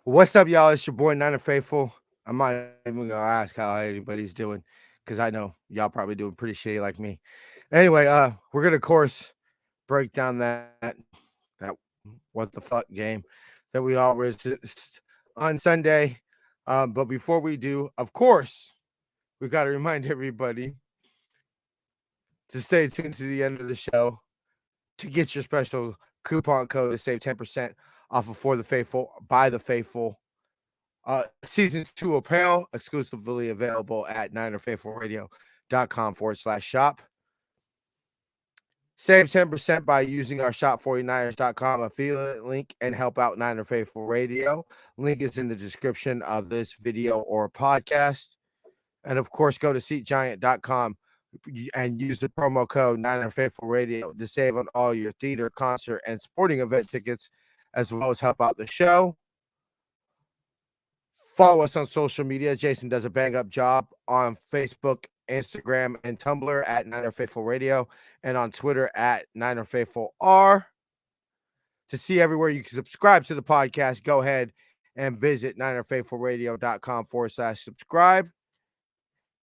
What's up, y'all? It's your boy Niner Faithful. I'm not even gonna ask how anybody's doing because I know y'all probably doing pretty shitty like me. Anyway, we're gonna of course break down that what the fuck game that we all resist on Sunday. But before we do, of course, we got to remind everybody to stay tuned to the end of the show to get your special coupon code to save 10% off of For the Faithful by the Faithful. Season 2 apparel exclusively available at ninerfaithfulradio.com/shop. Save 10% by using our shop49ers.com affiliate link and help out Niner Faithful Radio. Link is in the description of this video or podcast. And of course, go to seatgiant.com and use the promo code Niner Faithful Radio to save on all your theater, concert, and sporting event tickets, as well as help out the show. Follow us on social media. Jason does a bang up job on Facebook, Instagram, and Tumblr at Niner Faithful Radio, and on Twitter at Niner Faithful R. To see everywhere you can subscribe to the podcast, go ahead and visit ninerfaithfulradio.com/subscribe.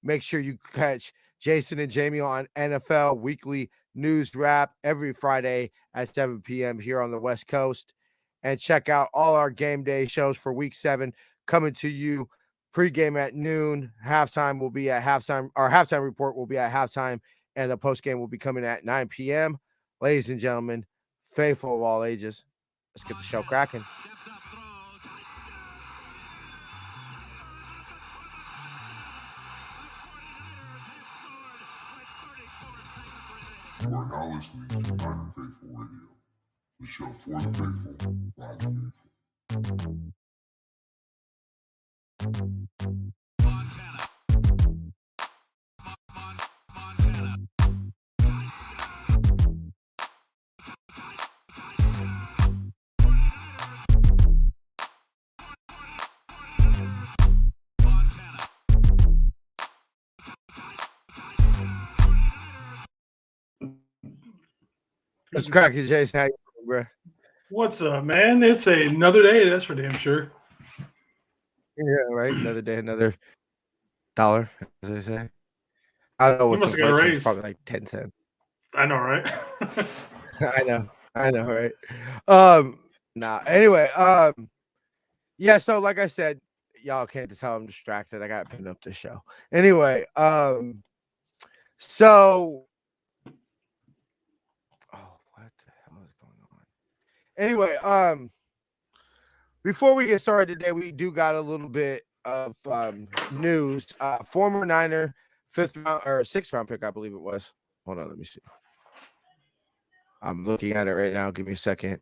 Make sure you catch Jason and Jamie on NFL Weekly News Wrap every Friday at 7 p.m. here on the West Coast. And check out all our game day shows for Week 7 coming to you pregame at noon. Halftime will be at halftime. Our halftime report will be at halftime, and the postgame will be coming at 9 p.m. Ladies and gentlemen, faithful of all ages, let's get the show cracking. You are now listening to Niner Faithful Radio, the show for the faithful, by the faithful. Let's crack it, Jason. How you doing, bro? What's up, man? It's another day. That's for damn sure. Yeah, right. Another day, another dollar, as they say. I don't know You what's must have got a inflation. It's raise. probably like 10 cents. I know, right? I know, right? Anyway, yeah, so like I said, y'all can't just tell I'm distracted. I got to pin up the show. Anyway, so what the hell is going on? Anyway, before we get started today, we do got a little bit of news. Former Niner 5th round or 6th round pick, I believe it was. Hold on, let me see. I'm looking at it right now. Give me a second.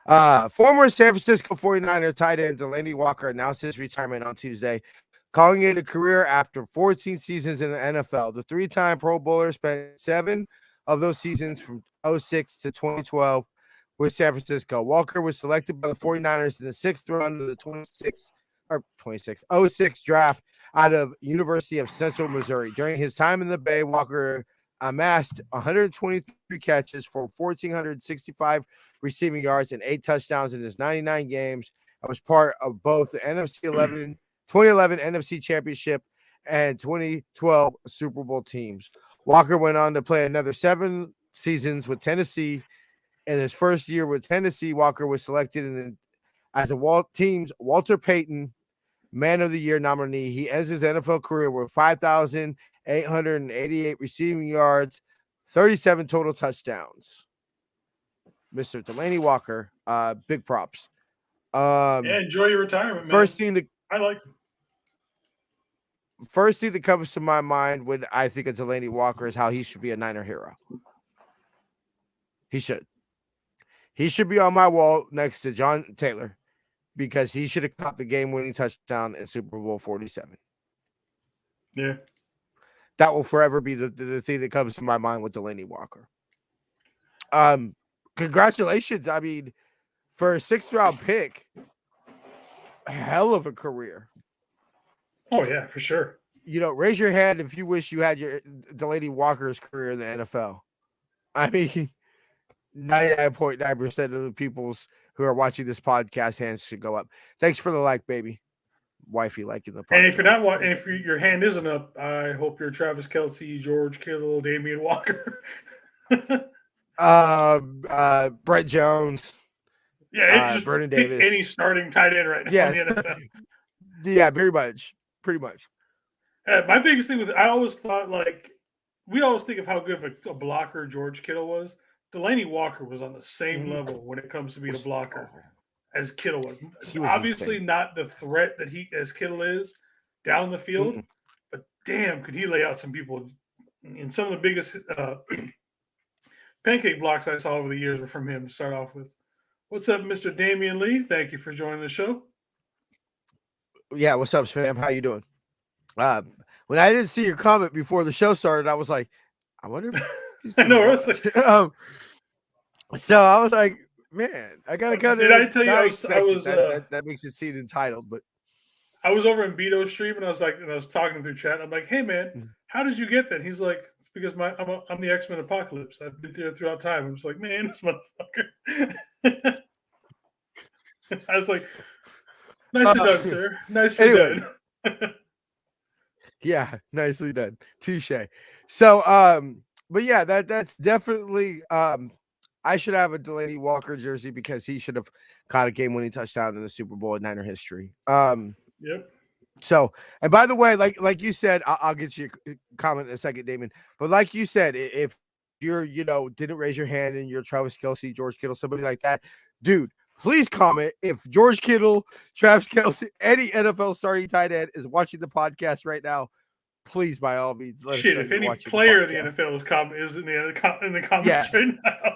Former San Francisco 49er tight end Delanie Walker announced his retirement on Tuesday, calling it a career after 14 seasons in the NFL. The three-time Pro Bowler spent 7 of those seasons from 2006 to 2012 with San Francisco. Walker was selected by the 49ers in the 6th round of the 06 draft out of University of Central Missouri. During his time in the Bay, Walker amassed 123 catches for 1,465 receiving yards and 8 touchdowns in his 99 games. I was part of both the 2011 NFC Championship and 2012 Super Bowl teams. Walker went on to play another 7 seasons with Tennessee. In his first year with Tennessee, Walker was selected as a team's Walter Payton Man of the Year nominee. He ends his NFL career with 5,888 receiving yards, 37 total touchdowns. Mr. Delanie Walker, big props. Yeah, enjoy your retirement, man. First thing that comes to my mind when I think of Delanie Walker is how he should be a Niner hero. He should. He should be on my wall next to John Taylor because he should have caught the game-winning touchdown in Super Bowl 47. Yeah. That will forever be the thing that comes to my mind with Delanie Walker. Congratulations. I mean, for a 6th round pick, hell of a career. Oh, yeah, for sure. You know, raise your hand if you wish you had your Delanie Walker's career in the NFL. I mean, 99.9% of the peoples who are watching this podcast hands should go up. Thanks for the like, baby. Wifey liking the podcast. And if you're not, and if your hand isn't up, I hope you're Travis Kelce, George Kittle, Damian Walker. Brett Jones. Yeah, just Vernon pick Davis. any starting tight end right now Yes. in the NFL. Yeah, pretty much. My biggest thing with I always thought we always think of how good of a blocker George Kittle was. Delaney Walker was on the same level when it comes to being a blocker as Kittle was. He was obviously insane. Not the threat that he as Kittle is down the field, but damn, could he lay out some people? And some of the biggest pancake blocks I saw over the years were from him to start off with. What's up, Mr. Damian Lee? Thank you for joining the show. Yeah, what's up, fam? How you doing? When I didn't see your comment before the show started, I was like, I wonder if he's I know. So I was like, man, I gotta go. Did I tell you I was that makes it seem entitled, but I was over in Beto's stream and I was talking through chat. I'm like, hey man, how did you get that? He's like, it's because I'm the X-Men Apocalypse. I've been there throughout time. I'm just like, man, this motherfucker. I was like, nicely done, sir. Nicely done. Yeah, nicely done. Touche. So, but yeah, that's definitely. I should have a Delaney Walker jersey because he should have caught a game-winning touchdown in the Super Bowl in Niner history. Yep. So, and by the way, like you said, I'll get you a comment in a second, Damon. But like you said, if you're, didn't raise your hand and you're Travis Kelce, George Kittle, somebody like that, dude, please comment if George Kittle, Travis Kelce, any NFL starting tight end is watching the podcast right now. Please, by all means, let us know if any player in the NFL is in the comments right now.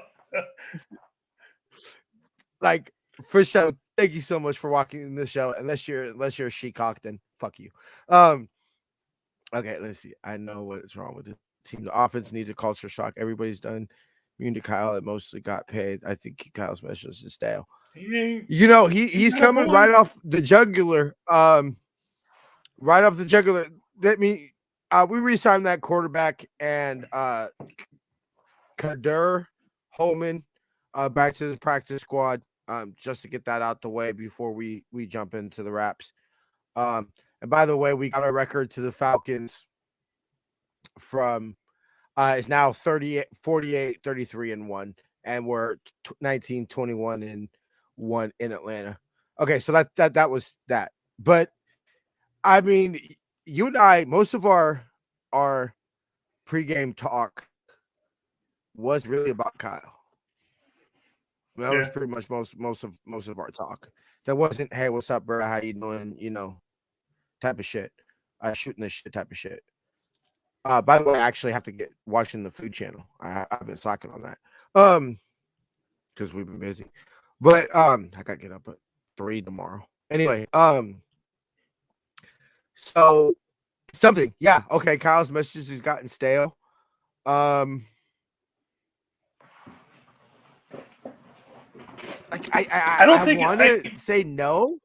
Like, for sure, thank you so much for watching the show. Unless you're a shecock, then fuck you. Okay, let's see. I know what's wrong with the team. The offense needs a culture shock. Everybody's done. Immune to Kyle. It mostly got paid. I think Kyle's message is stale. He's coming right off the jugular. Right off the jugular. That means we re-signed that quarterback and Kader Holman back to the practice squad. Just to get that out the way before we jump into the wraps. And by the way, we got a record to the Falcons from it's now 48, 33-1, and we're 19-21-1 in Atlanta. Okay, so that was that. But I mean, you and I, most of our pregame talk was really about Kyle. That was pretty much most of our talk. That wasn't, hey, what's up, bro? How you doing? Type of shit. Shooting this shit type of shit. By the way, I actually have to get watching the Food Channel. I've been slacking on that. Because we've been busy. But I gotta get up at 3 tomorrow. Anyway, so something, yeah, okay. Kyle's messages has gotten stale. I don't think I want to say no.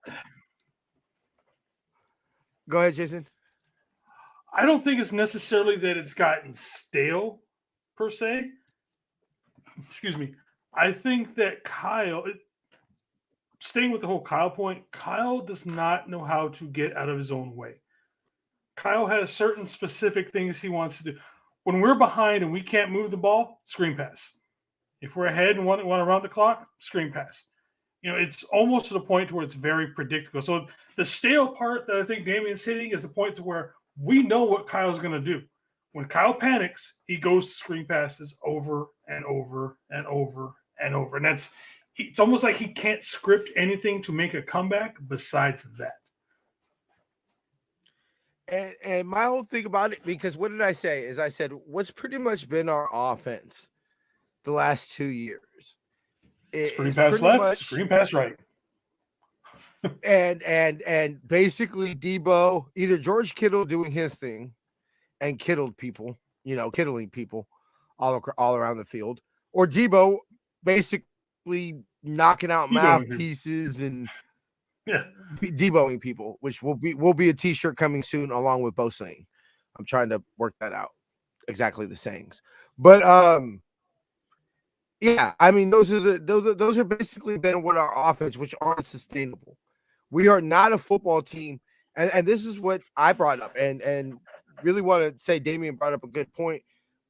Go ahead, Jason. I don't think it's necessarily that it's gotten stale, per se. Excuse me. I think that Kyle, staying with the whole Kyle point, Kyle does not know how to get out of his own way. Kyle has certain specific things he wants to do. When we're behind and we can't move the ball, screen pass. If we're ahead and want to run the clock, screen pass. It's almost to the point where it's very predictable. So the stale part that I think Damian's hitting is the point to where we know what Kyle's going to do. When Kyle panics, he goes to screen passes over and over and over and over. And it's almost like he can't script anything to make a comeback besides that. And my whole thing about it, because what did I say? Is I said, what's pretty much been our offense the last 2 years? Screen pass left, screen pass right. and basically Debo, either George Kittle doing his thing and kiddling people all around the field, or Debo basically knocking out mouthpieces and deboing people, which will be a t-shirt coming soon along with Bo saying. I'm trying to work that out, exactly the sayings. But Yeah, I mean those are basically been what our offense, which aren't sustainable. We are not a football team, and this is what I brought up, and really want to say Damian brought up a good point,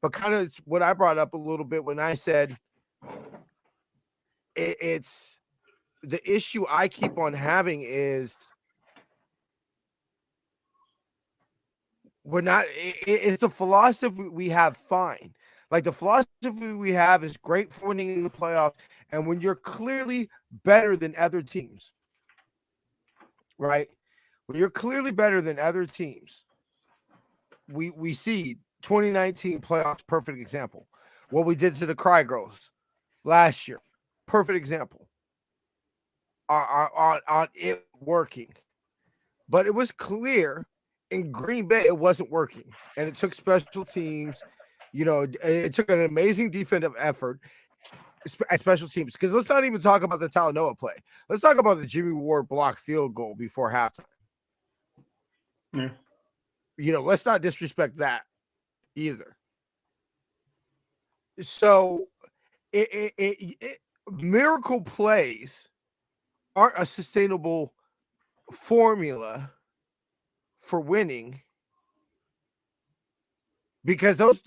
but kind of what I brought up a little bit when I said it's the issue I keep on having is we're not. It's the philosophy we have. Fine, like the philosophy we have is great for winning in the playoffs, and when you're clearly better than other teams, right? When you're clearly better than other teams, we see 2019 playoffs, perfect example. What we did to the Cry Girls last year, perfect example. On it working, but it was clear in Green Bay it wasn't working, and it took special teams. You know, it took an amazing defensive effort at special teams. Because let's not even talk about the Talanoa play. Let's talk about the Jimmy Ward blocked field goal before halftime. Yeah. You know, let's not disrespect that either. So, miracle plays aren't a sustainable formula for winning, because those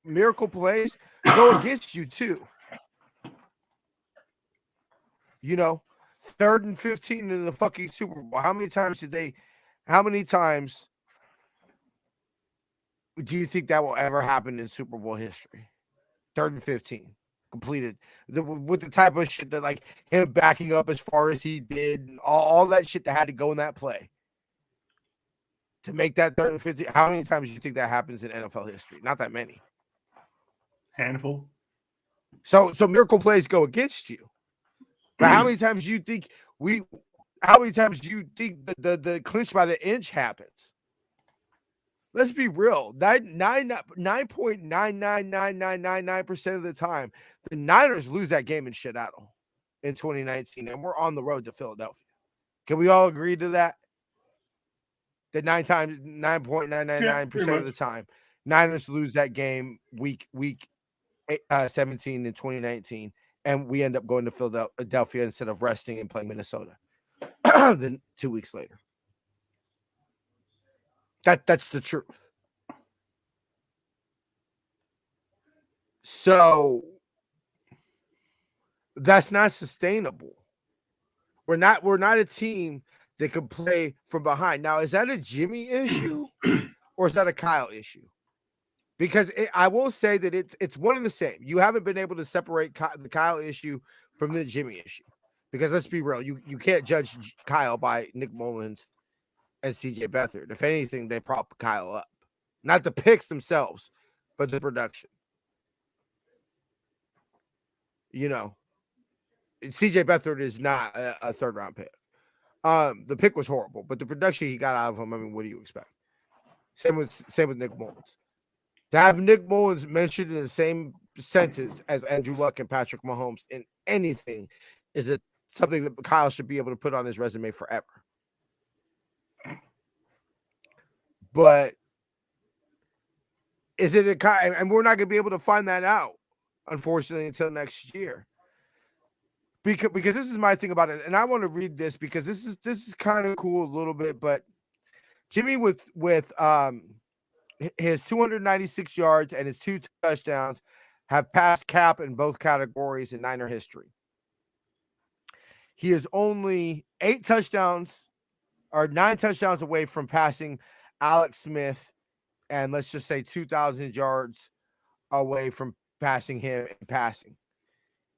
miracle plays go against you too. You know, 3rd and 15 in the fucking Super Bowl. How many times do you think that will ever happen in Super Bowl history? 3rd and 15 completed with the type of shit that, like, him backing up as far as he did, and all that shit that had to go in that play to make that 3rd and 15. How many times do you think that happens in NFL history? Not that many. Handful. So miracle plays go against you. But how many times do you think the clinch by the inch happens? Let's be real. 9.999999% of the time, the Niners lose that game in Seattle in 2019, and we're on the road to Philadelphia. Can we all agree to that? That 9.999% of the time, Niners lose that game week 17 in 2019, and we end up going to Philadelphia instead of resting and playing Minnesota. Then 2 weeks later. That's the truth. So that's not sustainable. We're not a team that can play from behind. Now, is that a Jimmy issue or is that a Kyle issue? Because I will say that it's one and the same. You haven't been able to separate the Kyle issue from the Jimmy issue. Because let's be real, you can't judge Kyle by Nick Mullins and CJ Beathard. If anything, they prop Kyle up. Not the picks themselves, but the production. You know, CJ Beathard is not a 3rd round pick. The pick was horrible, but the production he got out of him, I mean, what do you expect? Same with Nick Mullins. To have Nick Mullins mentioned in the same sentence as Andrew Luck and Patrick Mahomes in anything is something that Kyle should be able to put on his resume forever. But is it a Kyle? And we're not going to be able to find that out, unfortunately, until next year. Because this is my thing about it, and I want to read this because this is kind of cool a little bit. But Jimmy with his 296 yards and his 2 touchdowns have passed cap in both categories in Niner history. He is only 9 touchdowns away from passing Alex Smith, and let's just say 2,000 yards away from passing him in passing.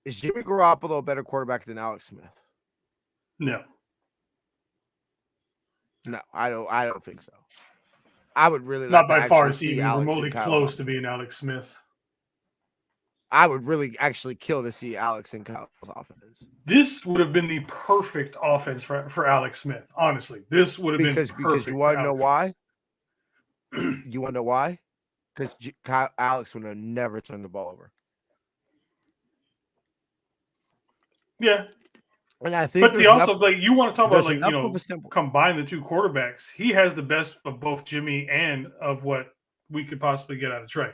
Is Jimmy Garoppolo a better quarterback than Alex Smith? No, I don't think so. I would really not like by far. see Even Alex remotely close to being Alex Smith. I would really actually kill to see Alex and Kyle's offense. This would have been the perfect offense for Alex Smith. Honestly, this would have been perfect. Because you want to know why? You want to know why? Because Alex would have never turned the ball over. Yeah. And I think, but also, like, you want to talk about, like, combine the 2 quarterbacks. He has the best of both Jimmy and of what we could possibly get out of Trey.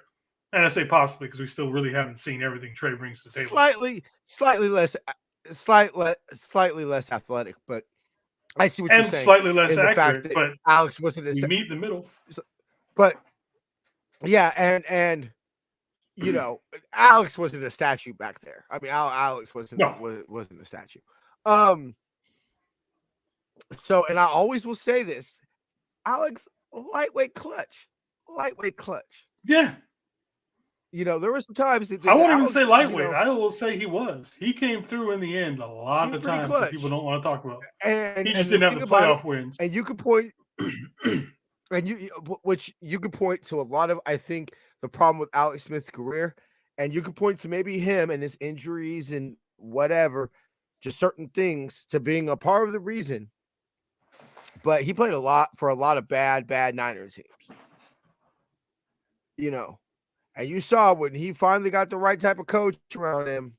And I say possibly because we still really haven't seen everything Trey brings to the table. Slightly less athletic, but I see what you're And saying. slightly less In the fact accurate, that but Alex wasn't we meet in the middle. but yeah, and you know, Alex wasn't a statue back there. I mean, Alex wasn't a statue. So, and I always will say this, Alex, lightweight clutch. Yeah. You know, there were some times that I won't even Alex, say lightweight. You know, I will say he was. He came through in the end a lot of times that people don't want to talk about. And He just the didn't have thing the about playoff it, wins. and you could point, which you could point to a lot of, I think, the problem with Alex Smith's career, and you could point to maybe him and his injuries and whatever, just certain things to being a part of the reason. But he played a lot for a lot of bad Niners teams. You know, and you saw when he finally got the right type of coach around him,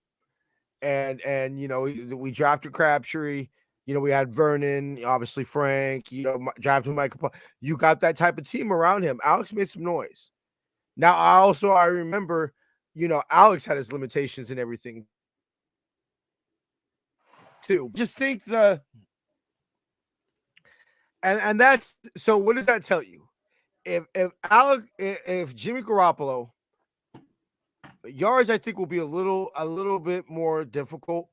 and you know, we drafted Crabtree. You know, we had Vernon, obviously Frank. You know, drafted Michael. You got that type of team around him. Alex made some noise. Now, I remember, you know, Alex had his limitations and everything too. Just think and that's so. What does that tell you? If Jimmy Garoppolo yards, I think will be a little bit more difficult,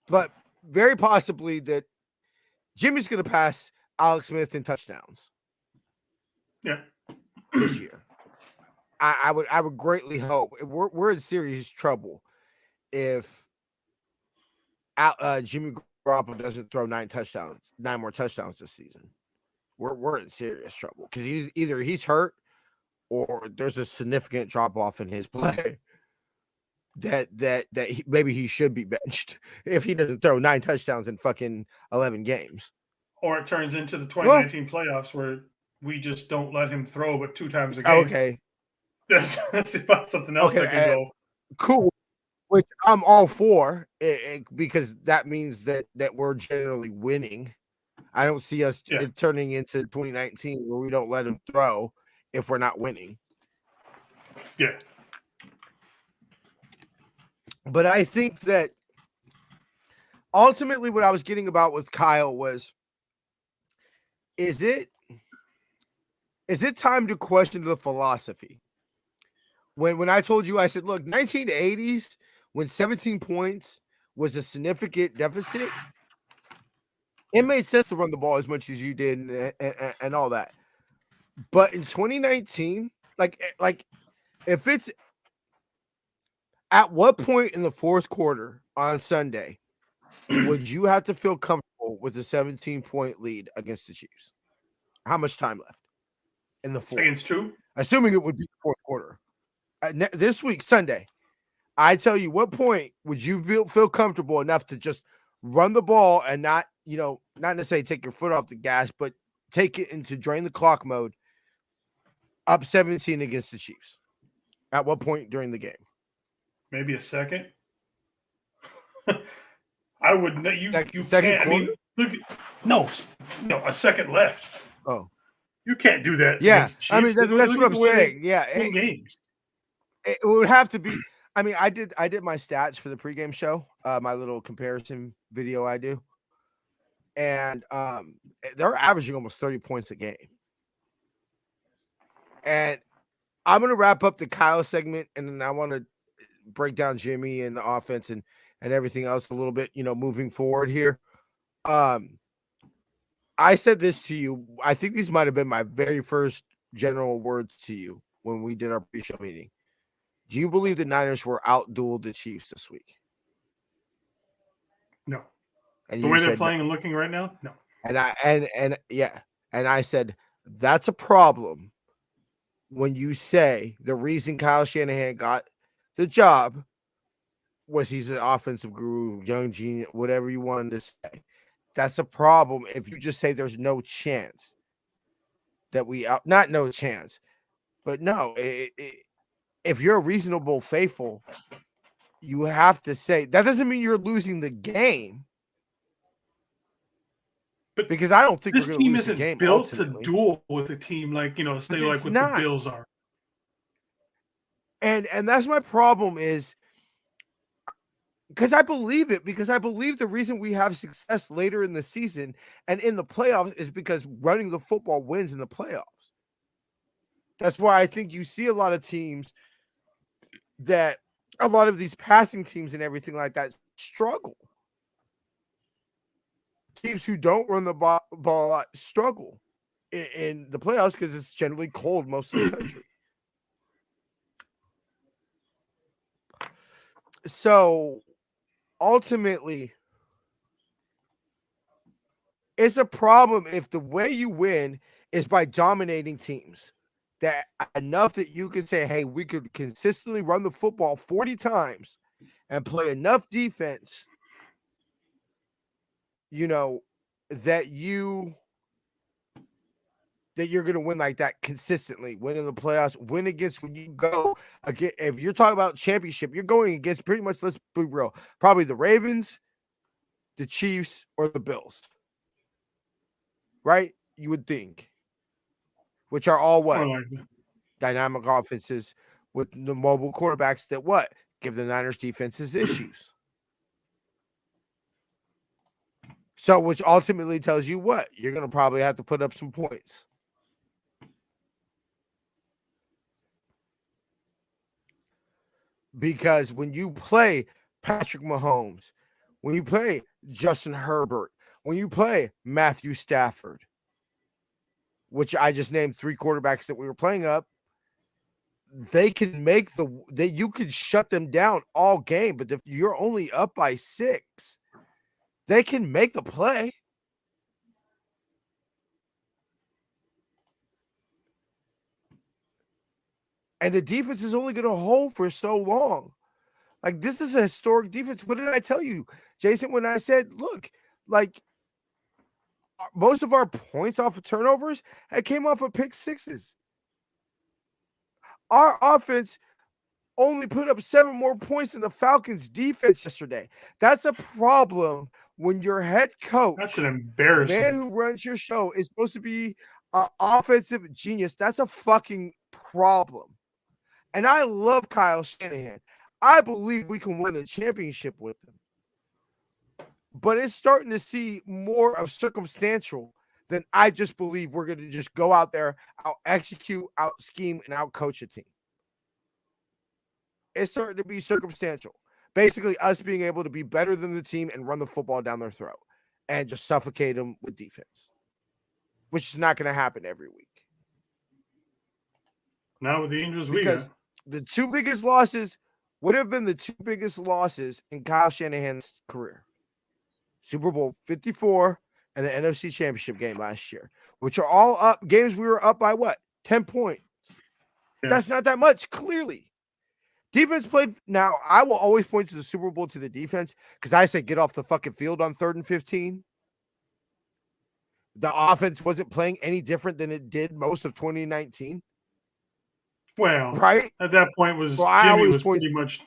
but very possibly that Jimmy's going to pass Alex Smith in touchdowns. Yeah, this year. I would greatly hope we're in serious trouble if Jimmy Garoppolo doesn't throw 9 more touchdowns this season. We're in serious trouble because either he's hurt or there's a significant drop off in his play that maybe he should be benched if he doesn't throw 9 touchdowns in fucking 11 games. Or it turns into the 2019 playoffs where we just don't let him throw but 2 times a game. Okay. That's about something else that can go. Cool. Which I'm all for because that means that we're generally winning. I don't see us turning into 2019 where we don't let him throw if we're not winning. Yeah. But I think that ultimately what I was getting about with Kyle was, is it time to question the philosophy? When I told you, I said, look, 1980s, when 17 points was a significant deficit, it made sense to run the ball as much as you did and all that. But in 2019, like if it's at what point in the fourth quarter on Sunday would you have to feel comfortable with a 17-point lead against the Chiefs? How much time left in the fourth? Against 2? Assuming it would be the fourth quarter. This week, Sunday, I tell you, what point would you feel comfortable enough to just run the ball and not necessarily take your foot off the gas, but take it into drain the clock mode, up 17 against the Chiefs? At what point during the game? Maybe a second. I would. You second can't. quarter? I mean, look. No, a second left. Oh, you can't do that. Yeah, I mean that's what I'm saying. Yeah, games. It would have to be. I mean, I did my stats for the pregame show, my little comparison video I do, and they're averaging almost 30 points a game. And I'm gonna wrap up the Kyle segment, and then I want to break down Jimmy and the offense and everything else a little bit, moving forward here. I said this to you. I think these might have been my very first general words to you when we did our pre-show meeting. Do you believe the Niners were out-dueled the Chiefs this week? No. And the way they're playing and looking right now? No. And I said that's a problem when you say the reason Kyle Shanahan got the job was he's an offensive guru, young genius, whatever you wanted to say. That's a problem if you just say there's no chance that not no chance, but no, if you're a reasonable faithful, you have to say that doesn't mean you're losing the game. But because I don't think this we're team lose the game isn't built ultimately. to duel with a team like, say like what the Bills are. And that's my problem is because I believe it, because I believe the reason we have success later in the season and in the playoffs is because running the football wins in the playoffs. That's why I think you see a lot of teams that a lot of these passing teams and everything like that struggle. Teams who don't run the ball a lot struggle in the playoffs because it's generally cold most of the country. So ultimately, it's a problem if the way you win is by dominating teams. That enough that you can say, hey, we could consistently run the football 40 times and play enough defense, you know, that you're going to win like that consistently, win in the playoffs, win against when you go again. If you're talking about championship, you're going against pretty much, let's be real, probably the Ravens, the Chiefs, or the Bills, right? You would think, which are all what? Dynamic offenses with the mobile quarterbacks that what? Give the Niners defenses issues. So, which ultimately tells you what? You're going to probably have to put up some points. Because when you play Patrick Mahomes, when you play Justin Herbert, when you play Matthew Stafford, which I just named 3 quarterbacks that we were playing up, they can make you could shut them down all game. But if you're only up by 6, they can make the play. And the defense is only going to hold for so long. Like, this is a historic defense. What did I tell you, Jason, when I said, look, like, most of our points off of turnovers came off of pick sixes. Our offense only put up 7 more points than the Falcons defense yesterday. That's a problem when your head coach, that's an embarrassment, man who runs your show, is supposed to be an offensive genius. That's a fucking problem. And I love Kyle Shanahan. I believe we can win a championship with him. But it's starting to see more of circumstantial than I just believe we're going to just go out there, out execute, out scheme, and out coach a team. It's starting to be circumstantial. Basically, us being able to be better than the team and run the football down their throat and just suffocate them with defense, which is not going to happen every week. Not with the injuries we because got. The 2 biggest losses would have been the 2 biggest losses in Kyle Shanahan's career. Super Bowl 54 and the NFC Championship game last year, which are all up games we were up by what? 10 points. Yeah. That's not that much, clearly. Defense played. Now, I will always point to the Super Bowl to the defense because I said get off the fucking field on 3rd and 15. The offense wasn't playing any different than it did most of 2019. Well, right at that point Jimmy was pretty much,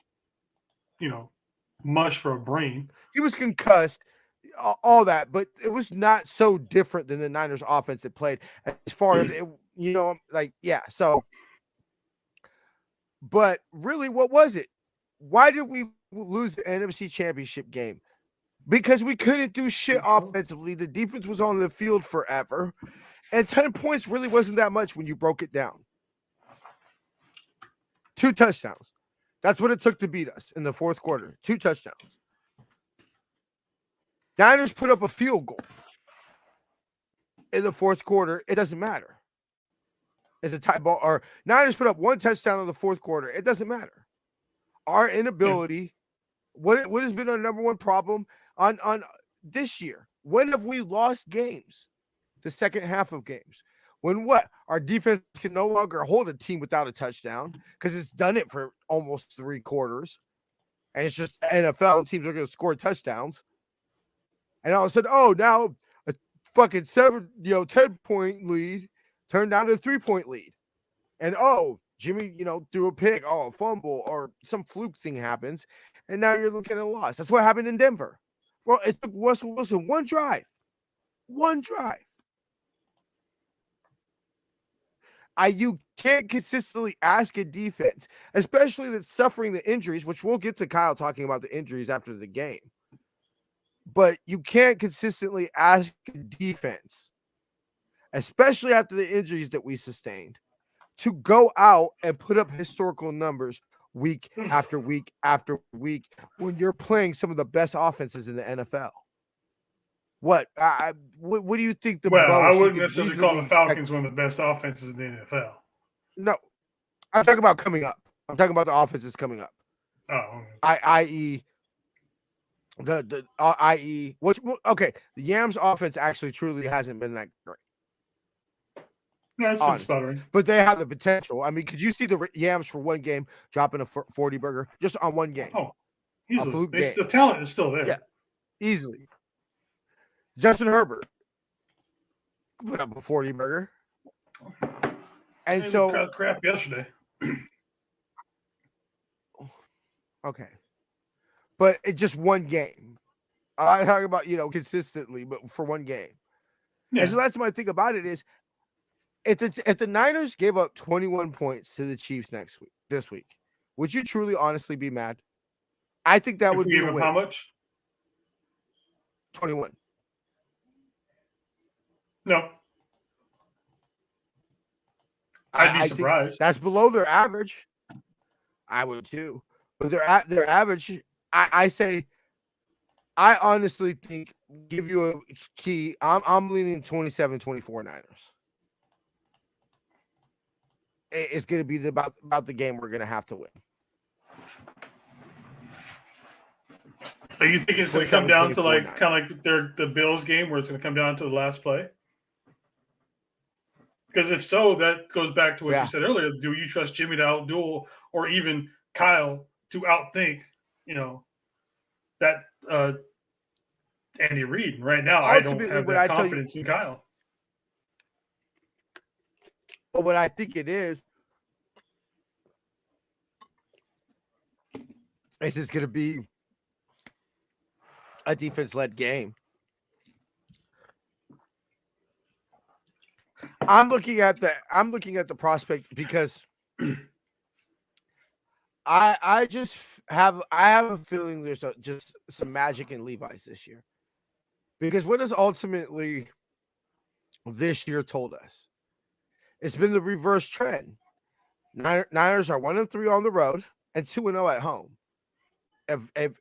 mush for a brain. He was concussed, all that, but it was not so different than the Niners offense that played as far as it, so. But really, what was it? Why did we lose the NFC Championship game? Because we couldn't do shit offensively. The defense was on the field forever. And 10 points really wasn't that much when you broke it down. 2 touchdowns. That's what it took to beat us in the 4th quarter. 2 touchdowns. Niners put up a field goal in the 4th quarter. It doesn't matter. It's a tie ball. Or Niners put up 1 touchdown in the 4th quarter. It doesn't matter. Our inability, what has been our number 1 problem on this year? When have we lost games? The second half of games. When what? Our defense can no longer hold a team without a touchdown because it's done it for almost 3 quarters. And it's just NFL teams are going to score touchdowns. And all of a sudden, now a fucking 10-point lead turned down to a 3-point lead. And Jimmy, threw a pick, a fumble, or some fluke thing happens. And now you're looking at a loss. That's what happened in Denver. Well, it took Russell Wilson 1 drive. 1 drive. You can't consistently ask a defense, especially that's suffering the injuries, which we'll get to Kyle talking about the injuries after the game. But you can't consistently ask a defense, especially after the injuries that we sustained, to go out and put up historical numbers week after week after week when you're playing some of the best offenses in the NFL. What do you think the Well, I most you wouldn't could necessarily call reasonably the expect? Falcons one of the best offenses in the NFL. No, I'm talking about coming up. I'm talking about the offenses coming up. Oh, I.e. i.e. which okay, the Yams offense actually truly hasn't been that great. no, it's been Honestly. sputtering. But they have the potential. I mean, could you see the Yams for one game dropping a 40 burger just on one game? Oh, easily. fluke game. The talent is still there. Yeah. Easily. Justin Herbert put up a 40 burger. And It so was crap yesterday. okay. But it's just one game. I talk about, consistently, but for one game. Yeah. And so that's my thing about it is if the Niners gave up 21 points to the Chiefs this week, would you truly honestly be mad? I think that If would we be gave a up win. how much? 21. No. I'd be surprised. That's below their average. I would too. But their average, I honestly think, give you a key. I'm leaning 27-24 Niners. It's going to be about the game we're going to have to win. So you think it's going to come down to kind of like the Bills game where it's going to come down to the last play? Because if so, that goes back to what you said earlier. Do you trust Jimmy to outduel or even Kyle to outthink, that Andy Reid? Right now, ultimately, I don't have that confidence in Kyle. But what I think it is just going to be a defense-led game. I'm looking at the prospect because I have a feeling there's just some magic in Levi's this year. Because what has ultimately this year told us? It's been the reverse trend. Niners are 1-3 on the road and 2-0 at home. If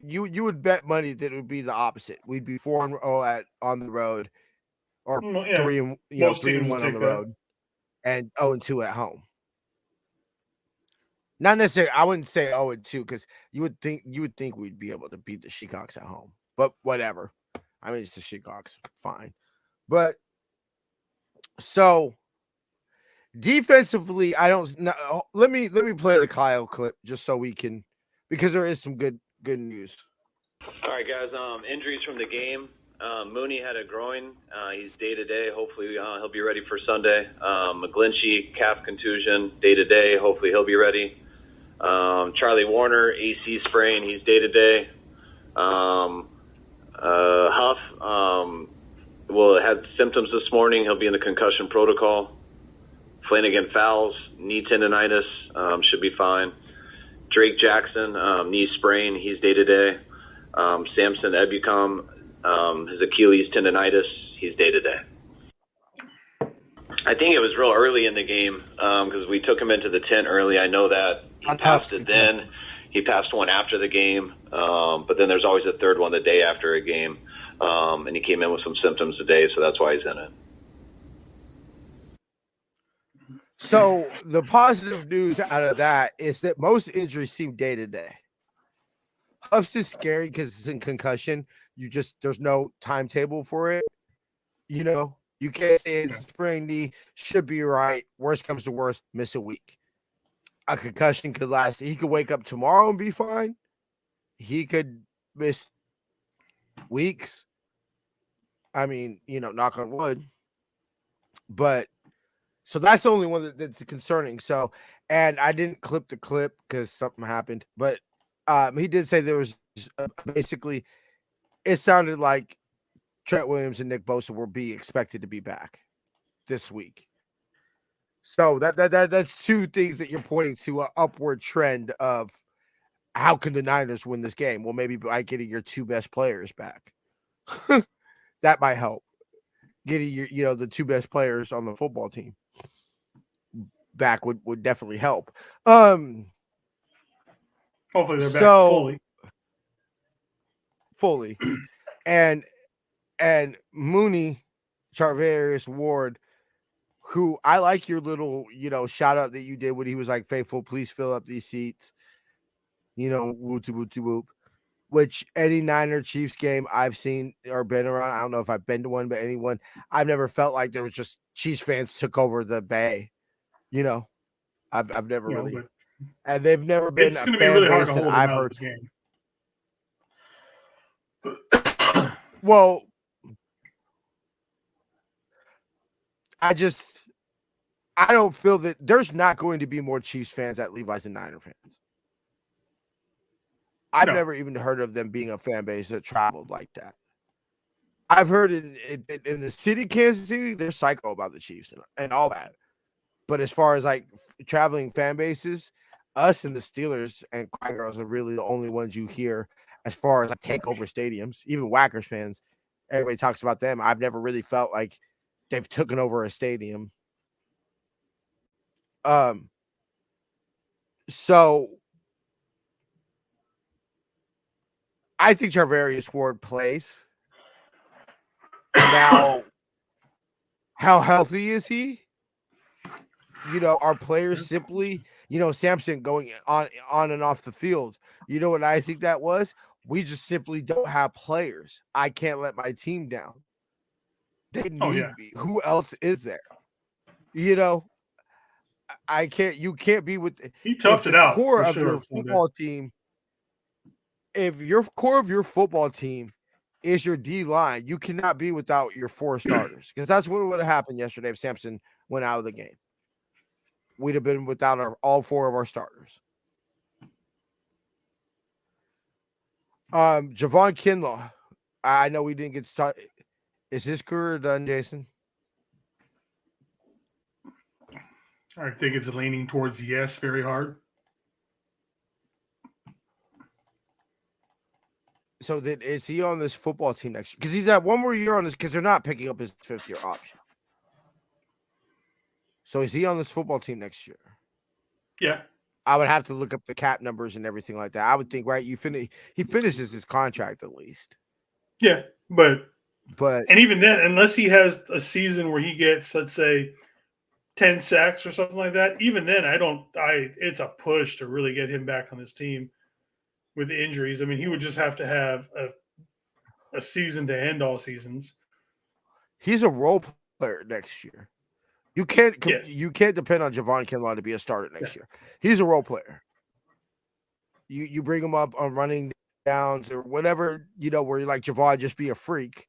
you would bet money that it would be the opposite. We'd be 4-0 on the road, or 3-1 on the road, and 0-2 at home. Not necessarily. I wouldn't say 0-2 because you would think we'd be able to beat the Seahawks at home. But whatever. I mean, it's the Seahawks, fine. But so defensively, I don't know. Let me play the Kyle clip just so we can, because there is some good news. All right, guys. Injuries from the game. Mooney had a groin. He's day-to-day. Hopefully he'll be ready for Sunday. McGlinchey, calf contusion, day-to-day. Hopefully he'll be ready. Charlie Warner, AC sprain. He's day-to-day. Huff had symptoms this morning. He'll be in the concussion protocol. Flanagan Fowles, knee tendonitis, should be fine. Drake Jackson, knee sprain. He's day-to-day. Samson Ebukam, his Achilles tendonitis, he's day-to-day. I think it was real early in the game because we took him into the tent early. I know that. He passed it then. He passed one after the game, but then there's always a third one the day after a game, and he came in with some symptoms today, so that's why he's in it. So the positive news out of that is that most injuries seem day-to-day. Huff's is scary because it's in concussion. There's no timetable for it. You can't say it's a sprained knee, should be right. Worst comes to worst, miss a week. A concussion could last. He could wake up tomorrow and be fine. He could miss weeks. I mean, knock on wood. But so that's the only one that's concerning. So, and I didn't clip the clip because something happened. But he did say there was basically, it sounded like Trent Williams and Nick Bosa will be expected to be back this week. So that's two things that you're pointing to an upward trend of how can the Niners win this game? Well, maybe by getting your two best players back. That might help. Getting your the two best players on the football team back would definitely help. Hopefully they're back fully. And Mooney, Charvarius Ward, who I like your little, shout out that you did when he was like, faithful, please fill up these seats. Whoop, whoop, whoop. Which any Niner Chiefs game I've seen or been around, I don't know if I've been to one, but anyone, I've never felt like there was just Chiefs fans took over the Bay. I've never really, and they've never been a fan really base that I've heard. This game. Well, I don't feel that there's not going to be more Chiefs fans at Levi's than Niner fans. I've never even heard of them being a fan base that traveled like that. I've heard in the city, Kansas City, they're psycho about the Chiefs and all that. But as far as like traveling fan bases, us and the Steelers and Cry Girls are really the only ones you hear as far as like takeover stadiums. Even Whackers fans, everybody talks about them. I've never really felt like they've taken over a stadium. So I think Charvarius Ward plays. Now, how healthy is he? Our players simply, Samson going on and off the field. You know what I think that was? We just simply don't have players. I can't let my team down. They need me. Who else is there? I can't. You can't be with. He toughed it out. Core of your football team. If your core of your football team is your D line, you cannot be without your four starters, because that's what would have happened yesterday if Samson went out of the game. We'd have been without all four of our starters. Javon Kinlaw. I know we didn't get to start. Is his career done, Jason? I think it's leaning towards yes very hard. So then is he on this football team next year? Because he's at one more year on this, because they're not picking up his 5th-year option. So is he on this football team next year? Yeah. I would have to look up the cap numbers and everything like that. I would think, right, he finishes his contract at least. Yeah, but and even then, unless he has a season where he gets, let's say, 10 sacks or something like that, even then it's a push to really get him back on this team with injuries. I mean, he would just have to have a season to end all seasons. He's a role player next year. You can't depend on Javon Kinlaw to be a starter next year. He's a role player. You bring him up on running downs or whatever, where you're like, Javon, just be a freak.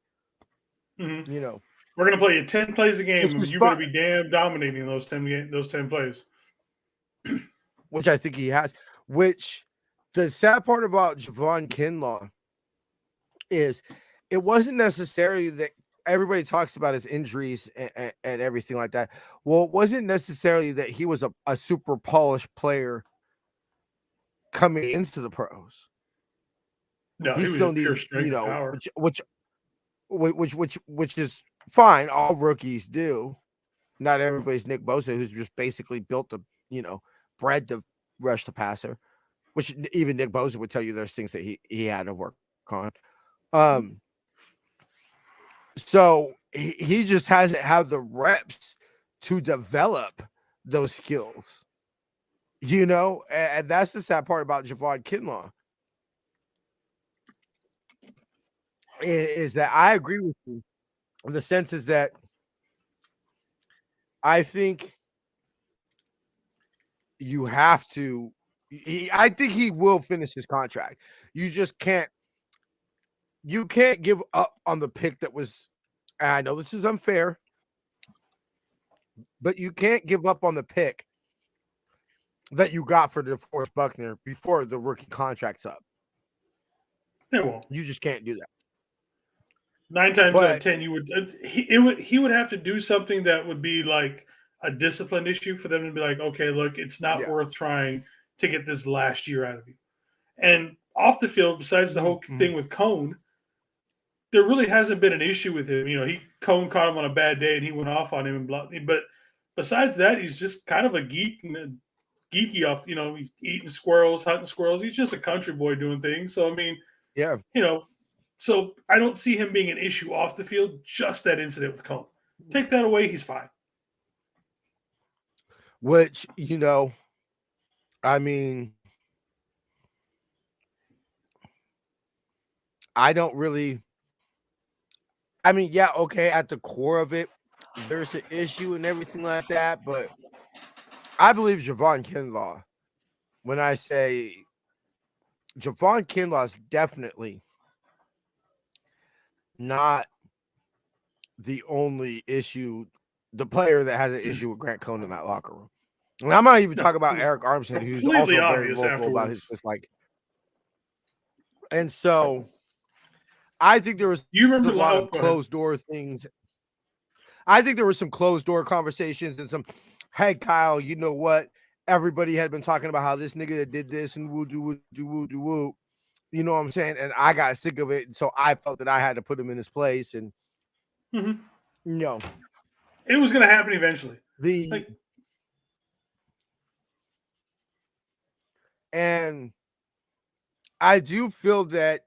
Mm-hmm. We're gonna play you 10 plays a game, and you better be damn dominating those 10 plays. Which I think he has. Which the sad part about Javon Kinlaw is it wasn't necessarily that everybody talks about his injuries and everything like that. Well, it wasn't necessarily that he was a super polished player coming into the pros. No, he still needs power. Which is fine. All rookies do. Not everybody's Nick Bosa, who's just basically built to, bred to rush the passer. Which even Nick Bosa would tell you there's things that he had to work on. So he just hasn't had the reps to develop those skills, and that's the sad part about Javon Kinlaw. Is that I agree with you. The sense is that I think you have to. I think he will finish his contract. You just can't. You can't give up on the pick that was. And I know this is unfair, but you can't give up on the pick that you got for DeForest Buckner before the rookie contract's up. It won't. You just can't do that. 9 times out of 10, he would have to do something that would be like a discipline issue for them to be like, okay, look, it's not Yeah. worth trying to get this last year out of you. And off the field, besides the whole thing with Cone, there really hasn't been an issue with him. Cone caught him on a bad day and he went off on him and blah. But besides that, he's just kind of a geek and geeky off. He's eating squirrels, hunting squirrels. He's just a country boy doing things. So I mean, Yeah. So I don't see him being an issue off the field. Just that incident with Cone. Take that away, he's fine. Which, I mean, I don't really. I mean, yeah, okay, at the core of it, there's an issue and everything like that, but I believe Javon Kinlaw. When I say Javon Kinlaw is definitely not the only issue, the player that has an issue with Grant Cone in that locker room. And I'm not even talking about Eric Armstead, who's also Completely very obvious vocal about his afterwards. dislike. And so I think there was You remember a lot of go ahead. closed door things. I think there were some closed door conversations and some, hey, Kyle, you know what? Everybody had been talking about how this nigga that did this and woo do woo do woo do woo. You know what I'm saying? And I got sick of it. So I felt that I had to put him in his place. And, Mhm. It was going to happen eventually. And I do feel that,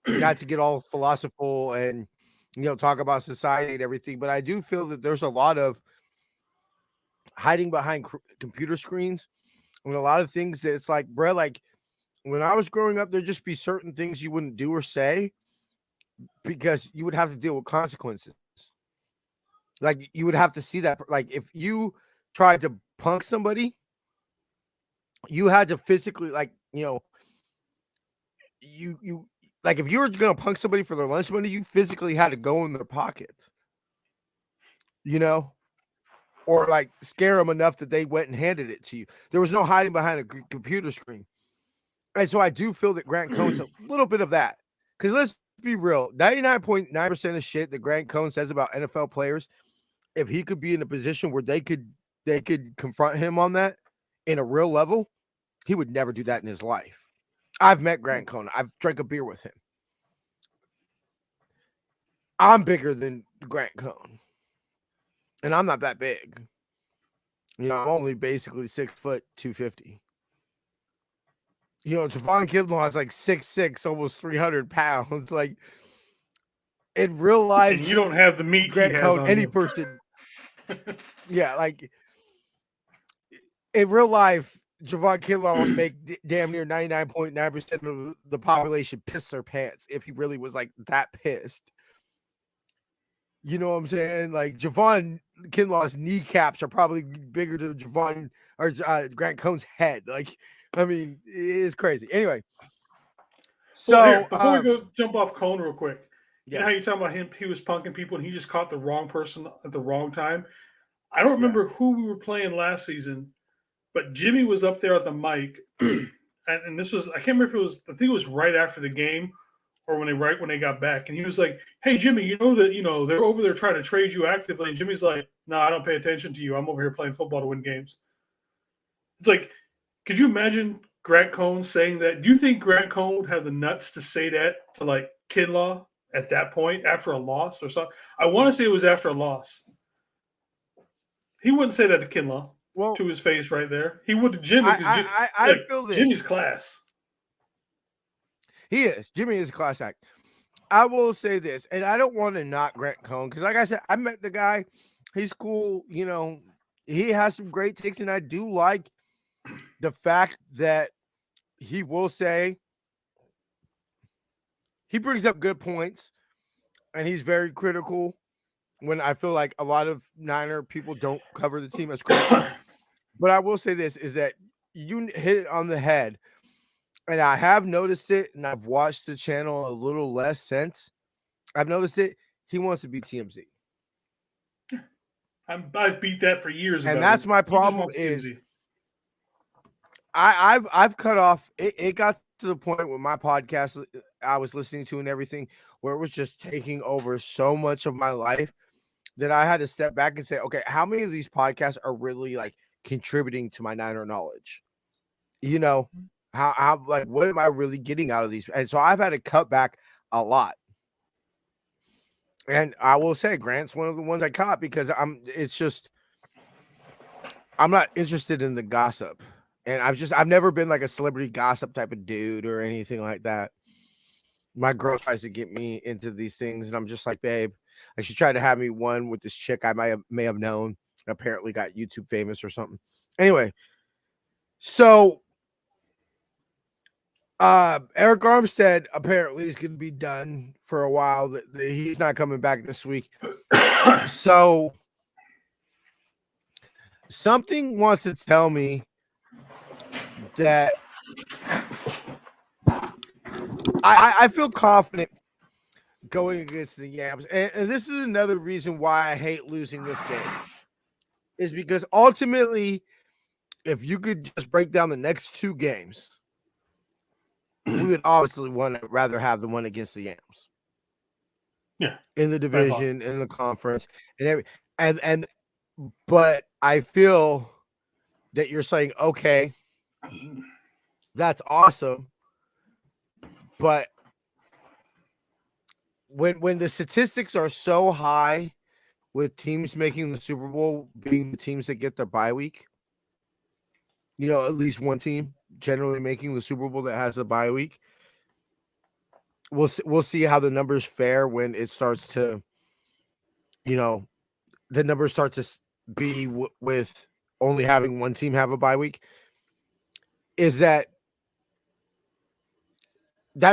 not to get all philosophical and, talk about society and everything, but I do feel that there's a lot of hiding behind computer screens and a lot of things that it's like, bro, like when I was growing up, there'd just be certain things you wouldn't do or say because you would have to deal with consequences. Like you would have to see that, like if you tried to punk somebody, you had to physically, like, you like if you were gonna punk somebody for their lunch money, you physically had to go in their pockets, or like scare them enough that they went and handed it to you. There was no hiding behind a computer screen. And so I do feel that Grant Cohn's a little bit of that. Because let's be real, 99.9% of shit that Grant Cohn says about NFL players, if he could be in a position where they could confront him on that in a real level, he would never do that in his life. I've met Grant Cohn. I've drank a beer with him. I'm bigger than Grant Cohn. And I'm not that big. I'm only basically 6 foot 250. Javon Kinlaw is like 6'6", almost 300 pounds. Like in real life, and you don't have the meat Grant he has Cohn, on any you. person. Yeah, like in real life, Javon Kinlaw would make damn near 99.9% of the population piss their pants if he really was like that pissed. You know what I'm saying? Like Javon Kinlaw's kneecaps are probably bigger than Javon or Grant Cohn's head. Like, I mean, it's crazy. Anyway, so well, here, before we go jump off Cone real quick, yeah. You know how you're talking about him? He was punking people and he just caught the wrong person at the wrong time. I don't remember who we were playing last season, but Jimmy was up there at the mic, and this was, I can't remember if it was, I think it was right after the game or right when they got back, and he was like, "Hey Jimmy, you know that they're over there trying to trade you actively," and Jimmy's like, "No, I don't pay attention to you. I'm over here playing football to win games." It's like, could you imagine Grant Cohn saying that? Do you think Grant Cohn would have the nuts to say that to like Kinlaw at that point after a loss or something? I want to say it was after a loss. He wouldn't say that to Kinlaw, to his face right there. He would to Jimmy because I feel this. Jimmy's class. He is. Jimmy is a class act. I will say this, and I don't want to knock Grant Cohn because, like I said, I met the guy. He's cool. He has some great takes, and I do like the fact that he will say he brings up good points, and he's very critical when I feel like a lot of Niner people don't cover the team as critical. But I will say this, is that you hit it on the head. And I have noticed it, and I've watched the channel a little less since. I've noticed it. He wants to be TMZ. I've beat that for years. And that's my problem is I've cut off. It got to the point with my podcast I was listening to and everything where it was just taking over so much of my life. that I had to step back and say, okay, how many of these podcasts are really like contributing to my Niner knowledge? You know, how like what am I really getting out of these? And so I've had to cut back a lot. And I will say Grant's one of the ones I caught because I'm not interested in the gossip. And I've never been like a celebrity gossip type of dude or anything like that. My girl tries to get me into these things, and I'm just like, babe, like she tried to have me one with this chick I may have known, apparently got YouTube famous or something. Anyway, so Eric Armstead apparently is going to be done for a while. That he's not coming back this week. So something wants to tell me that I feel confident going against the Yams. And this is another reason why I hate losing this game. Is because ultimately, if you could just break down the next two games, we would obviously rather have the one against the Yams. Yeah. In the division, in the conference, and but I feel that you're saying, okay, that's awesome. But when the statistics are so high with teams making the Super Bowl being the teams that get their bye week, you know, at least one team generally making the Super Bowl that has a bye week, we'll see how the numbers fare when it starts to, you know, the numbers start to be with only having one team have a bye week. Is that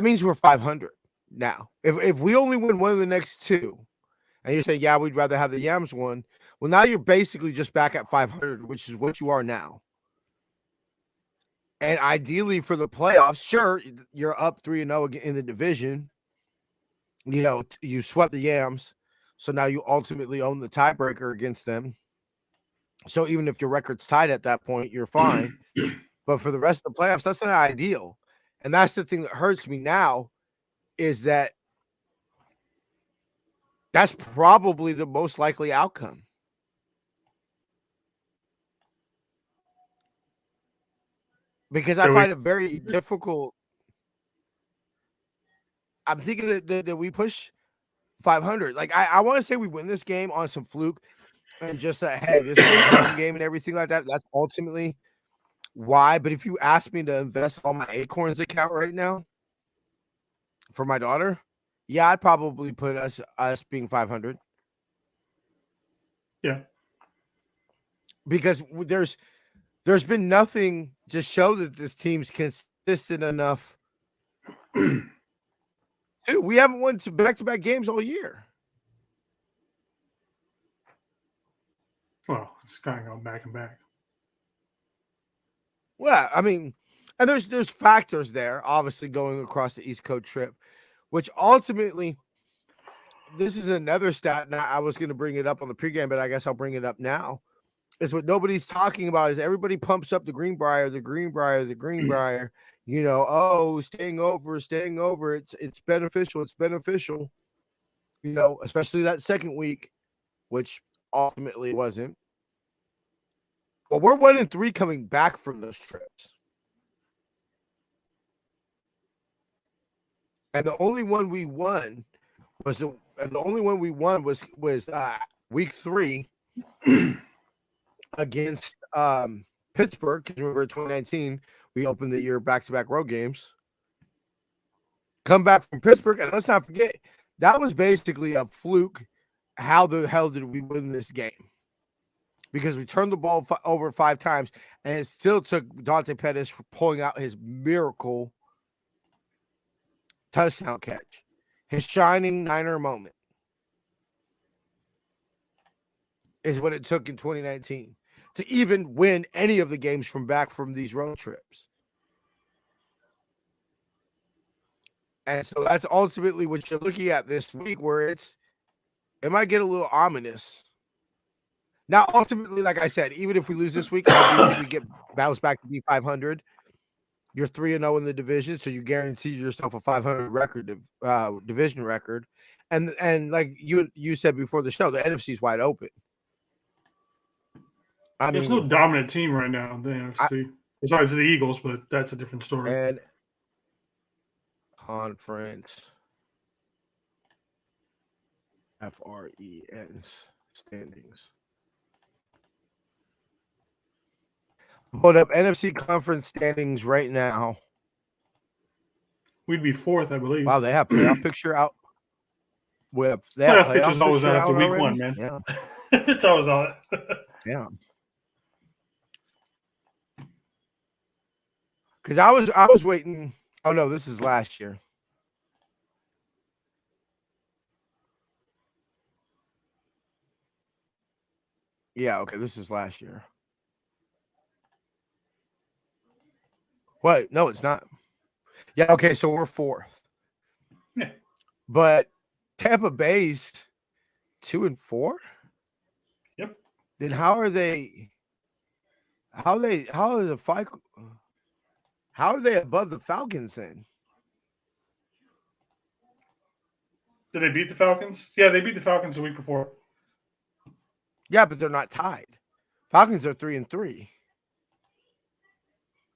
means we're 500 now. If we only win one of the next two, and you're saying, yeah, we'd rather have the Yams one. Well, now you're basically just back at 500, which is what you are now. And ideally for the playoffs, sure, you're up 3-0 in the division. You know, you swept the Yams, so now you ultimately own the tiebreaker against them. So even if your record's tied at that point, you're fine. But for the rest of the playoffs, that's not ideal. And that's the thing that hurts me now is that that's probably the most likely outcome. Because I find it very difficult. I'm thinking that we push 500. Like, I want to say we win this game on some fluke and just that, hey, this is a home game and everything like that. That's ultimately why. But if you ask me to invest on my Acorns account right now for my daughter, yeah, I'd probably put us being 500. Yeah. Because there's been nothing to show that this team's consistent enough. Dude, we haven't won back-to-back games all year. Well, it's kind of going back and back. Well, I mean, and there's factors there, obviously going across the East Coast trip, which ultimately, this is another stat. Now, I was going to bring it up on the pregame, but I guess I'll bring it up now. Is what nobody's talking about is everybody pumps up the Greenbrier. You know, oh, staying over. It's beneficial. It's beneficial. You know, especially that second week, which ultimately wasn't. Well, we're 1-3 coming back from those trips. And the only one we won was week 3 against Pittsburgh. Because remember, 2019, we opened the year back-to-back road games. Come back from Pittsburgh, and let's not forget, that was basically a fluke. How the hell did we win this game? Because we turned the ball over 5 times, and it still took Dante Pettis for pulling out his miracle touchdown catch, his shining Niner moment, is what it took in 2019 to even win any of the games from these road trips. And so that's ultimately what you're looking at this week, where it might get a little ominous. Now, ultimately, like I said, even if we lose this week, I do think we get bounced back to be 500 You're 3-0 in the division, so you guarantee yourself a 500 record, division record, and like you said before the show, the NFC is wide open. I There's mean, no dominant team right now in the NFC besides the Eagles, but that's a different story. and conference FRENs standings. Hold up, NFC conference standings right now. We'd be fourth, I believe. Wow, they have playoff picture out. They have Playoff picture's always picture out after week already? 1, man. Yeah, It's always out. yeah. Because I was waiting. Oh no, this is last year. Yeah, okay, this is last year. What? No, it's not. Yeah, okay, so we're fourth. Yeah. But Tampa Bay's 2-4. Yep. Then how are they? How are the How are they above the Falcons then? Did they beat the Falcons? Yeah, they beat the Falcons the week before. Yeah, but they're not tied. Falcons are 3-3.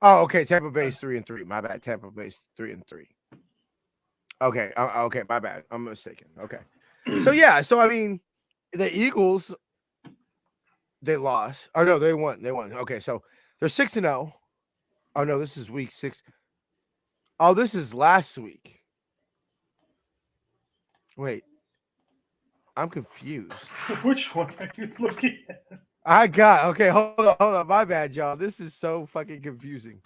Oh, okay. Tampa Bay's 3-3. My bad. Tampa Bay's 3-3. Okay. Okay. My bad. I'm mistaken. Okay. So yeah. So I mean, the Eagles, they lost. Oh no, they won. They won. Okay. So they're 6-0. Oh no, this is week 6. Oh, this is last week. Wait. I'm confused. Which one are you looking at? Okay, hold on. My bad, y'all. This is so fucking confusing.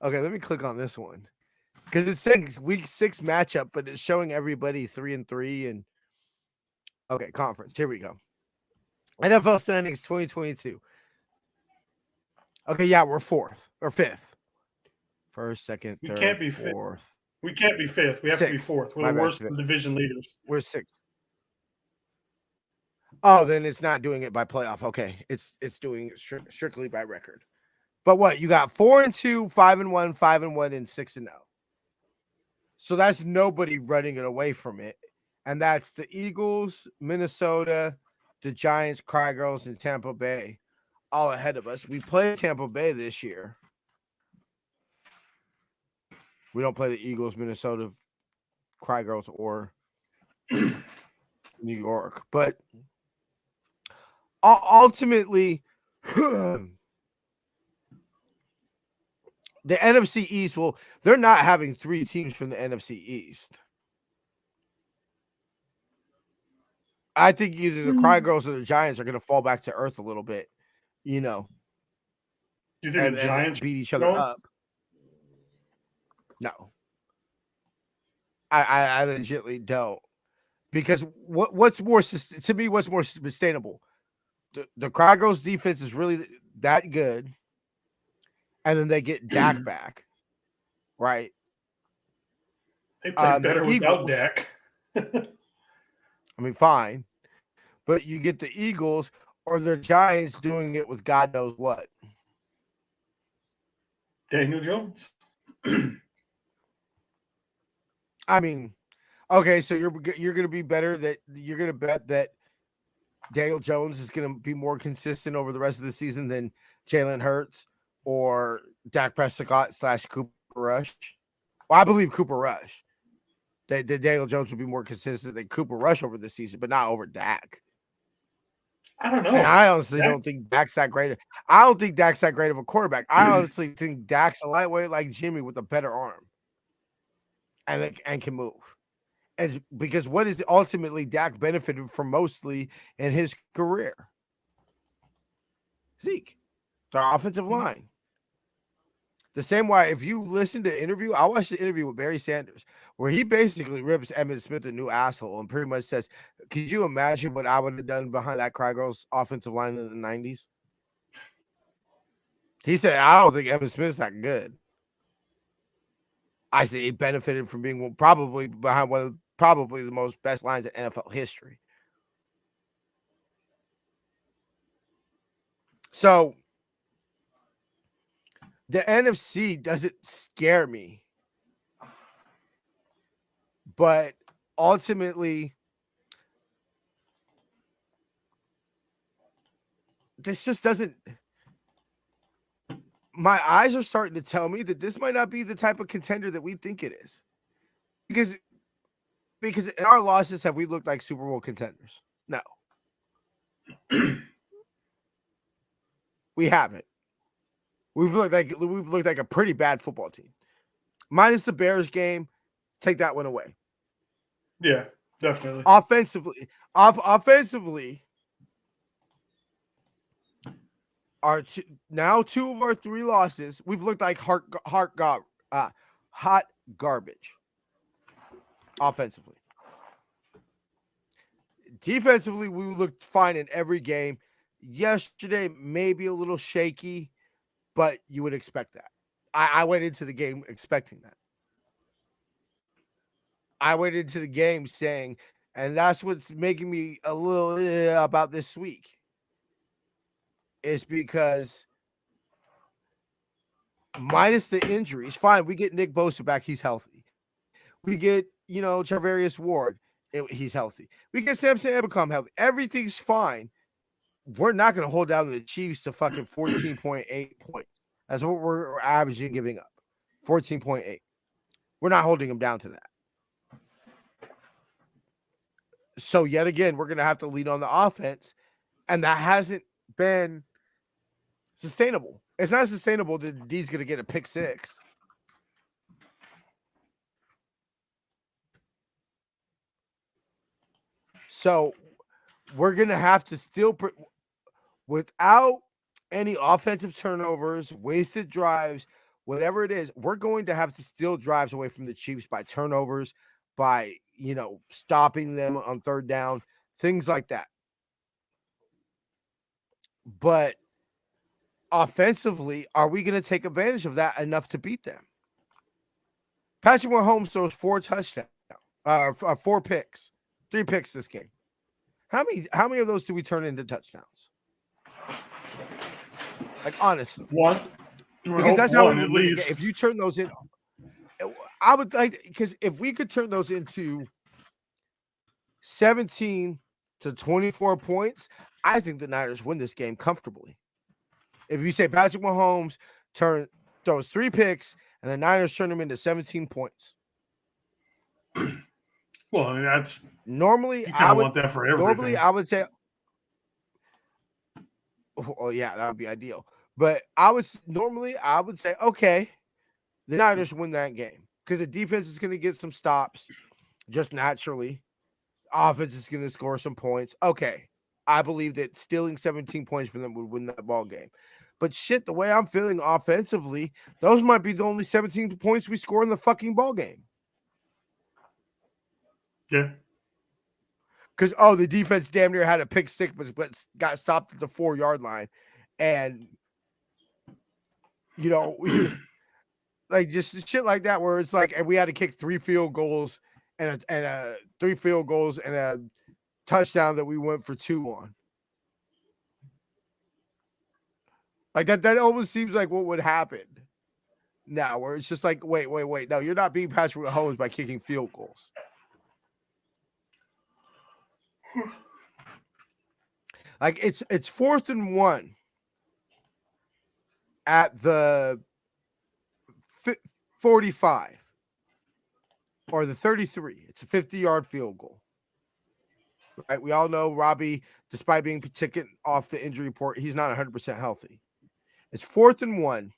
Okay, let me click on this one. Because it's saying week 6 matchup, but it's showing everybody 3-3 and okay, conference. Here we go. NFL standings 2022. Okay, yeah, we're 4th or 5th. First, second, We third, can't be 4th. We can't be 5th. We have to be 6th. 4th. We're My the bad, worst 5th. division leaders. We're 6th. Oh, then it's not doing it by playoff. Okay, it's doing it strictly by record. But what you got? 4-2, 5-1, 5-1, and 6-0. So that's nobody running it away from it, and that's the Eagles, Minnesota, the Giants, Cry Girls, and Tampa Bay, all ahead of us. We play Tampa Bay this year. We don't play the Eagles, Minnesota, Cry Girls, or New York, but ultimately. The NFC East, well, they're not having 3 teams from the NFC East. I think either the Cry Girls or the Giants are going to fall back to earth a little bit, you know. You think the Giants beat each other going? up? No, I legitimately don't, because what's more to me? What's more sustainable? The Cry Girls defense is really that good. And then they get Dak back, right? They play better without Eagles, Dak. I mean, fine. But you get the Eagles or the Giants doing it with God knows what. Daniel Jones. I mean, okay, so you're going to be better that you're going to bet that Daniel Jones is going to be more consistent over the rest of the season than Jalen Hurts or Dak Prescott / Cooper Rush. Well, I believe Cooper Rush. That Daniel Jones will be more consistent than Cooper Rush over the season, but not over Dak. I don't know. And I honestly don't think Dak's that great. I don't think Dak's that great of a quarterback. I honestly think Dak's a lightweight like Jimmy with a better arm and can move. And because what is ultimately Dak benefited from mostly in his career? Zeke, the offensive line. The same way, if you listen to the interview, I watched the interview with Barry Sanders, where he basically rips Emmitt Smith a new asshole and pretty much says, could you imagine what I would have done behind that Cry Girls offensive line in the 90s? He said, I don't think Emmitt Smith's that good. I said he benefited from being probably behind one of probably the most best lines in NFL history. So The NFC doesn't scare me, but ultimately, this just doesn't. My eyes are starting to tell me that this might not be the type of contender that we think it is, because in our losses have we looked like Super Bowl contenders? No, we haven't. We've looked like a pretty bad football team. Minus the Bears game, take that one away. Yeah, definitely. Offensively, now two of our three losses, we've looked like hot garbage. Offensively, defensively, we looked fine in every game. Yesterday, maybe a little shaky, but you would expect that. I went into the game expecting that. I went into the game saying, and that's what's making me a little about this week, is because minus the injuries, fine, we get Nick Bosa back, he's healthy. We get, Charvarius Ward, he's healthy. We get Samson Ebukam healthy. Everything's fine. We're not going to hold down the Chiefs to fucking 14.8 points. That's what we're averaging giving up. 14.8. We're not holding them down to that. So yet again, we're going to have to lean on the offense, and that hasn't been sustainable. It's not sustainable that D's going to get a pick six. So we're going to have to still, without any offensive turnovers, wasted drives, whatever it is, we're going to have to steal drives away from the Chiefs by turnovers, by, stopping them on third down, things like that. But offensively, are we going to take advantage of that enough to beat them? Patrick Mahomes throws 4 touchdowns, 4 picks, 3 picks this game. How many of those do we turn into touchdowns? Like, honestly, one. Because that's how we would win the game. If you turn those in, I would like, because if we could turn those into 17 to 24 points, I think the Niners win this game comfortably. If you say Patrick Mahomes throws 3 picks and the Niners turn them into 17 points. Well, I mean, that's normally I want that for everything. Normally, I would say, oh yeah, that would be ideal. But I would say, okay, the Niners win that game because the defense is going to get some stops just naturally. Offense is going to score some points. Okay, I believe that stealing 17 points for them would win that ball game. But shit, the way I'm feeling offensively, those might be the only 17 points we score in the fucking ball game. Yeah. Because, the defense damn near had a pick six, but got stopped at the 4-yard line. And, like just shit like that, where it's like, and we had to kick 3 field goals and 3 field goals and a touchdown that we went for 2 on. Like that almost seems like what would happen now, where it's just like, wait. No, you're not being Patrick Mahomes by kicking field goals. Like it's 4th and 1 at the 45 or the 33. It's a 50-yard field goal. Right? We all know Robbie, despite being taken off the injury report, he's not 100% healthy. It's 4th and 1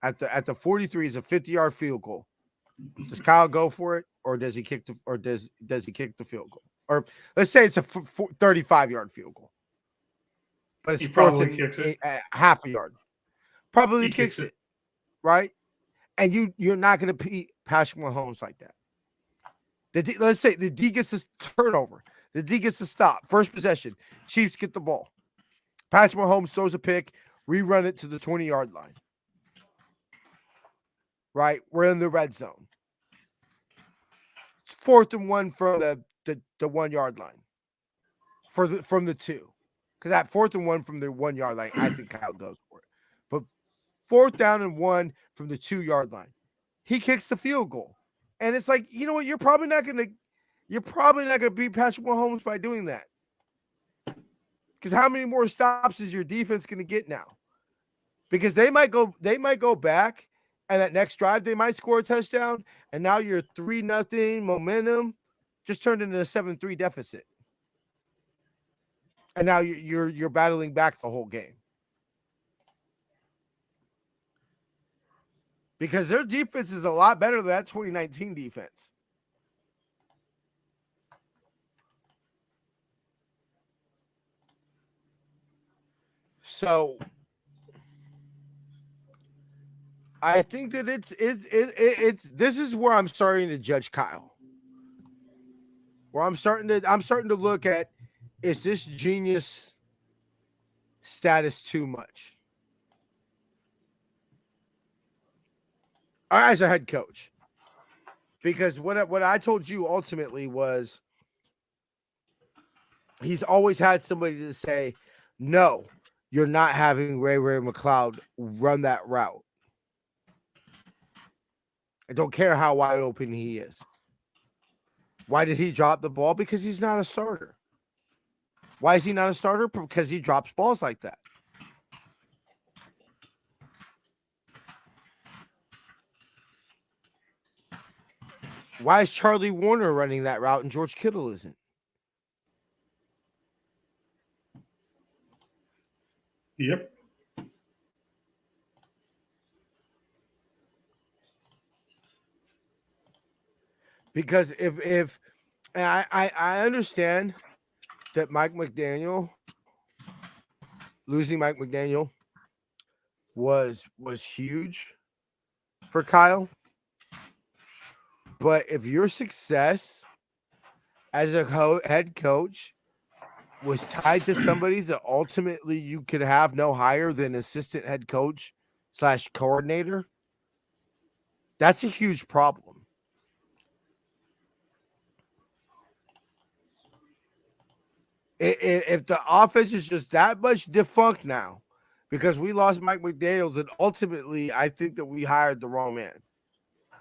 at the 43. Is a 50-yard field goal. Does Kyle go for it, or does he kick does he kick the field goal? Or let's say it's a 35-yard field goal, but it's 4th and kicks it. Half a yard. Probably He kicks kicks it, right? And you're not going to beat Patrick Mahomes like that. Let's say the D gets a turnover. The D gets a stop. First possession. Chiefs get the ball. Patrick Mahomes throws a pick. Rerun it to the 20-yard line. Right? We're in the red zone. It's 4th and 1 from the 1-yard line. From the 2. Because that 4th and 1 from the 1-yard line, I think Kyle goes for it. But 4th down and 1 from the 2-yard line. He kicks the field goal. And it's like, you know what? You're probably not gonna beat Patrick Mahomes by doing that. Because how many more stops is your defense gonna get now? Because they might go back, and that next drive they might score a touchdown, and now you're 3-0 momentum just turned into a 7-3 deficit. And now you're battling back the whole game. Because their defense is a lot better than that 2019 defense. So I think that it's this is where I'm starting to judge Kyle. Where I'm starting to look at, is this genius status too much? As a head coach. Because what I told you ultimately was he's always had somebody to say, no, you're not having Ray McCloud run that route. I don't care how wide open he is. Why did he drop the ball? Because he's not a starter. Why is he not a starter? Because he drops balls like that. Why is Charlie Warner running that route and George Kittle isn't? Yep. Because if and I understand that losing Mike McDaniel was huge for Kyle. But if your success as a head coach was tied to somebody that ultimately you could have no higher than assistant head coach / coordinator, that's a huge problem. If the offense is just that much defunct now because we lost Mike McDaniel, then ultimately I think that we hired the wrong man.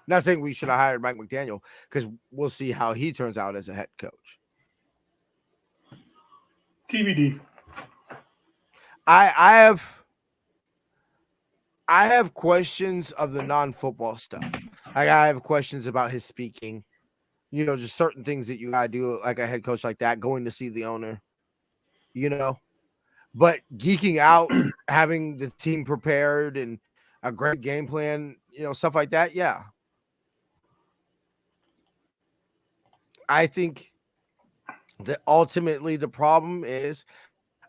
Not saying we should have hired Mike McDaniel, because we'll see how he turns out as a head coach. TBD. I have questions of the non-football stuff. I have questions about his speaking. You know, just certain things that you gotta do like a head coach like that, going to see the owner. You know, but geeking out, having the team prepared and a great game plan, you know, stuff like that. Yeah. I think that ultimately the problem is,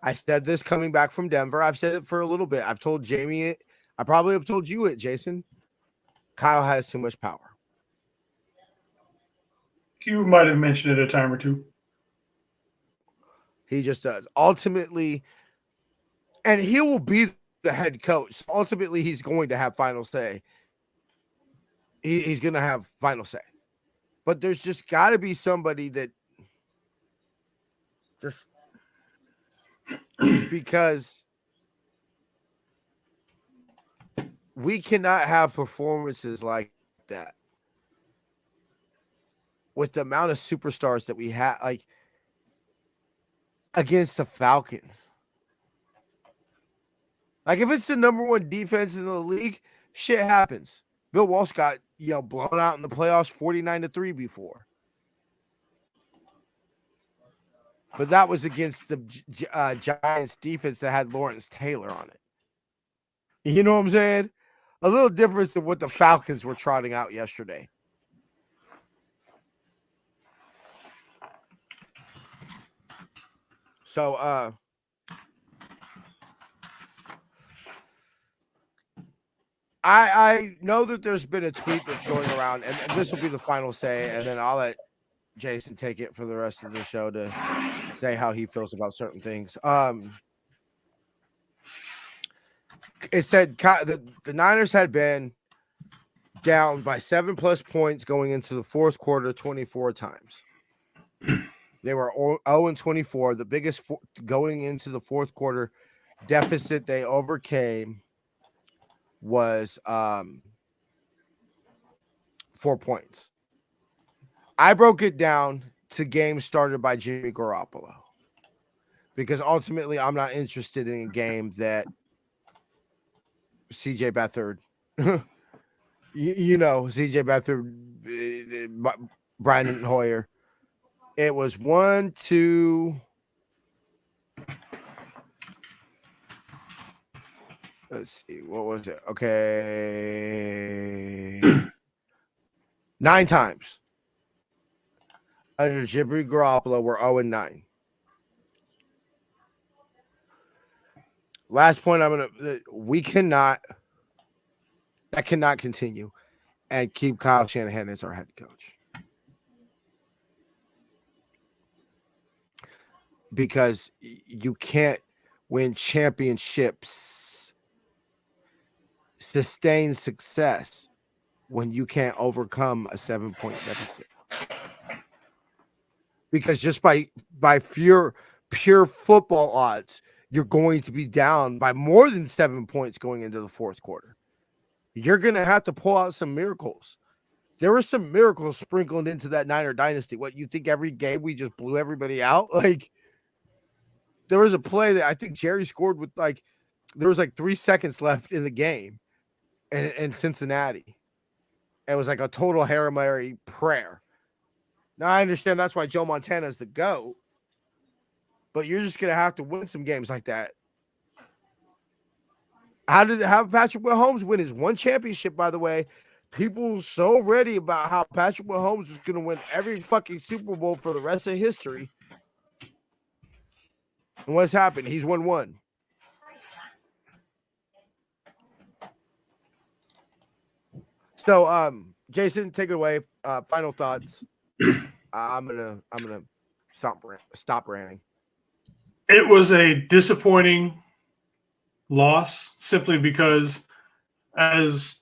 I said this coming back from Denver. I've said it for a little bit. I've told Jamie it. I probably have told you it, Jason. Kyle has too much power. You might have mentioned it a time or two. He just does. Ultimately, and he will be the head coach. Ultimately, he's going to have final say. He's going to have final say. But there's just got to be somebody that just because we cannot have performances like that with the amount of superstars that we have, like against the Falcons. Like if it's the number one defense in the league, shit happens. Bill Walsh got, blown out in the playoffs 49-3 before. But that was against the Giants defense that had Lawrence Taylor on it. You know what I'm saying? A little difference than what the Falcons were trotting out yesterday. So, I know that there's been a tweet that's going around, and this will be the final say, and then I'll let Jason take it for the rest of the show to say how he feels about certain things. It said the Niners had been down by 7+ points going into the fourth quarter 24 times. They were 0-24, the biggest going into the fourth quarter deficit they overcame was 4 points. I broke it down to games started by Jimmy Garoppolo because ultimately I'm not interested in a game that CJ Beathard, CJ Beathard, Brian Hoyer. It was 1, 2. Let's see, what was it? Okay, 9 times under Jimmy Garoppolo were 0-9. Last point that cannot continue and keep Kyle Shanahan as our head coach. Because you can't win championships, sustain success when you can't overcome a 7-point deficit. Because just by pure football odds, you're going to be down by more than 7 points going into the fourth quarter. You're going to have to pull out some miracles. There were some miracles sprinkled into that Niner dynasty. What, you think every game we just blew everybody out? Like, there was a play that I think Jerry scored with there was 3 seconds left in the game in Cincinnati. It was like a total Hail Mary prayer. Now, I understand that's why Joe Montana is the GOAT, but you're just going to have to win some games like that. How Patrick Mahomes win his one championship, by the way? People were so ready about how Patrick Mahomes was going to win every fucking Super Bowl for the rest of history. And what's happened? He's won 1. So, Jason, take it away. Final thoughts. I'm gonna stop ranting. It was a disappointing loss simply because, as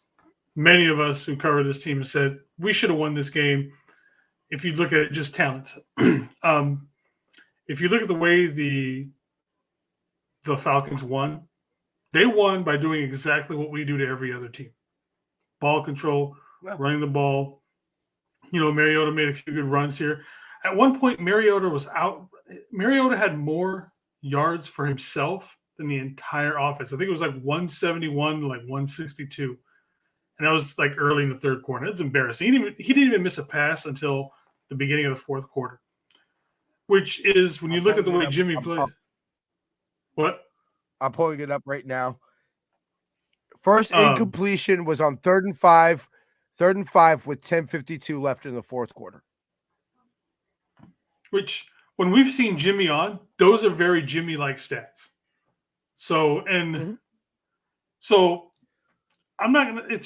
many of us who cover this team have said, we should have won this game. If you look at it, just talent. If you look at the way the Falcons won, they won by doing exactly what we do to every other team: ball control, running the ball. Mariota made a few good runs here. At one point, Mariota was out. Mariota had more yards for himself than the entire offense. I think it was 171 to 162. And that was early in the third quarter. It's embarrassing. He didn't even miss a pass until the beginning of the fourth quarter, which is when you look at the way Jimmy played. What? I'm pulling it up right now. First incompletion was on 3rd and 5 with 10:52 left in the fourth quarter. Which, when we've seen Jimmy on, those are very Jimmy-like stats. So, so I'm not going to,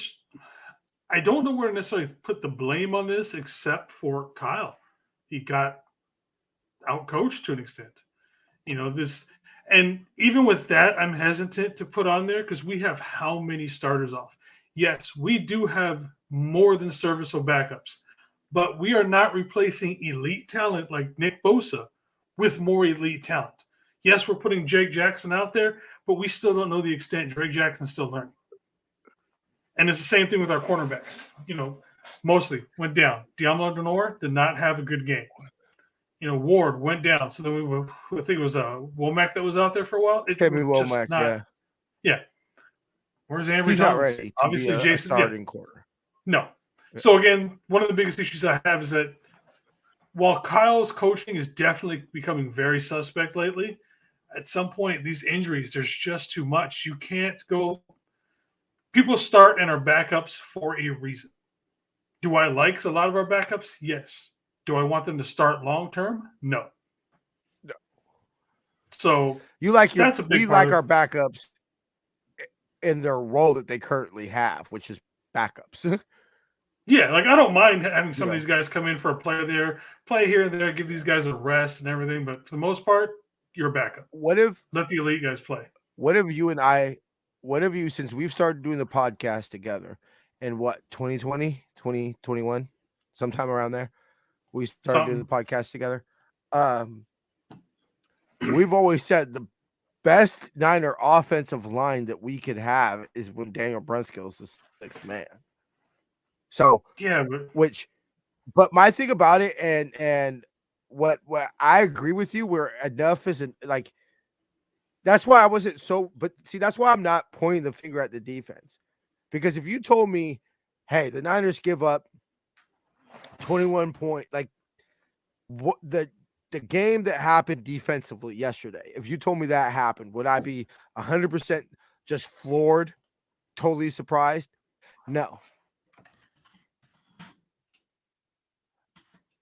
I don't know where to necessarily put the blame on this except for Kyle. He got outcoached to an extent. And even with that, I'm hesitant to put on there because we have how many starters off? Yes, we do have more than serviceable backups, but we are not replacing elite talent like Nick Bosa with more elite talent. Yes, we're putting Drake Jackson out there, but we still don't know the extent Drake Jackson's still learning. And it's the same thing with our cornerbacks. Mostly went down. Diamond Denor did not have a good game. Ward went down. So then I think it was Womack that was out there for a while. Womack, yeah. Where's Ambry? He's not ready. Obviously, Jason starting quarter. No. So again, one of the biggest issues I have is that while Kyle's coaching is definitely becoming very suspect lately, at some point these injuries, there's just too much. You can't go. People start and are backups for a reason. Do I like a lot of our backups? Yes. Do I want them to start long term? No. So we like our backups in their role that they currently have, which is backups. Yeah, I don't mind having some of these guys come in for a play here and there, give these guys a rest and everything. But for the most part, you're a backup. Let the elite guys play? What have you, since we've started doing the podcast together in 2020, 2021, sometime around there, we started doing the podcast together. We've always said best Niner offensive line that we could have is when Daniel Brunskill is the sixth man. So, Yeah, but but my thing about it, and what I agree with you, where enough isn't like. That's why I wasn't so. But see, that's why I'm not pointing the finger at the defense, because if you told me, hey, the Niners give up 21 point, like what the game that happened defensively yesterday, if you told me that happened, would I be 100% just floored, totally surprised? No.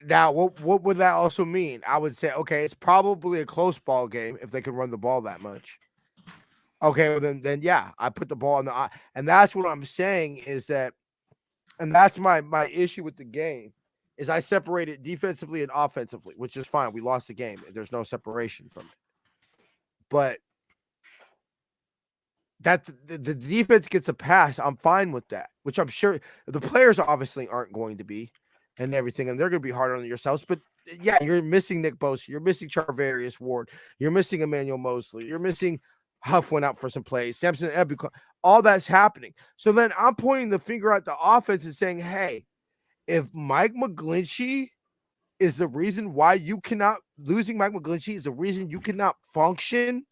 Now, what would that also mean? I would say, okay, it's probably a close ball game if they can run the ball that much. Okay, well then yeah, I put the ball in the eye, and that's what I'm saying is that, and that's my issue with the game is I separate it defensively and offensively, which is fine. We lost the game. There's no separation from it, but that the defense gets a pass. I'm fine with that, which I'm sure the players obviously aren't going to be, and everything, and they're going to be hard on yourselves. But yeah, you're missing Nick Bosa, you're missing Charvarius Ward, you're missing Emmanuel Mosley, you're missing Huff went out for some plays, Samson Ebukam, all that's happening. So then I'm pointing the finger at the offense and saying, hey, if Mike McGlinchey is the reason why you cannot, losing Mike McGlinchey is the reason you cannot function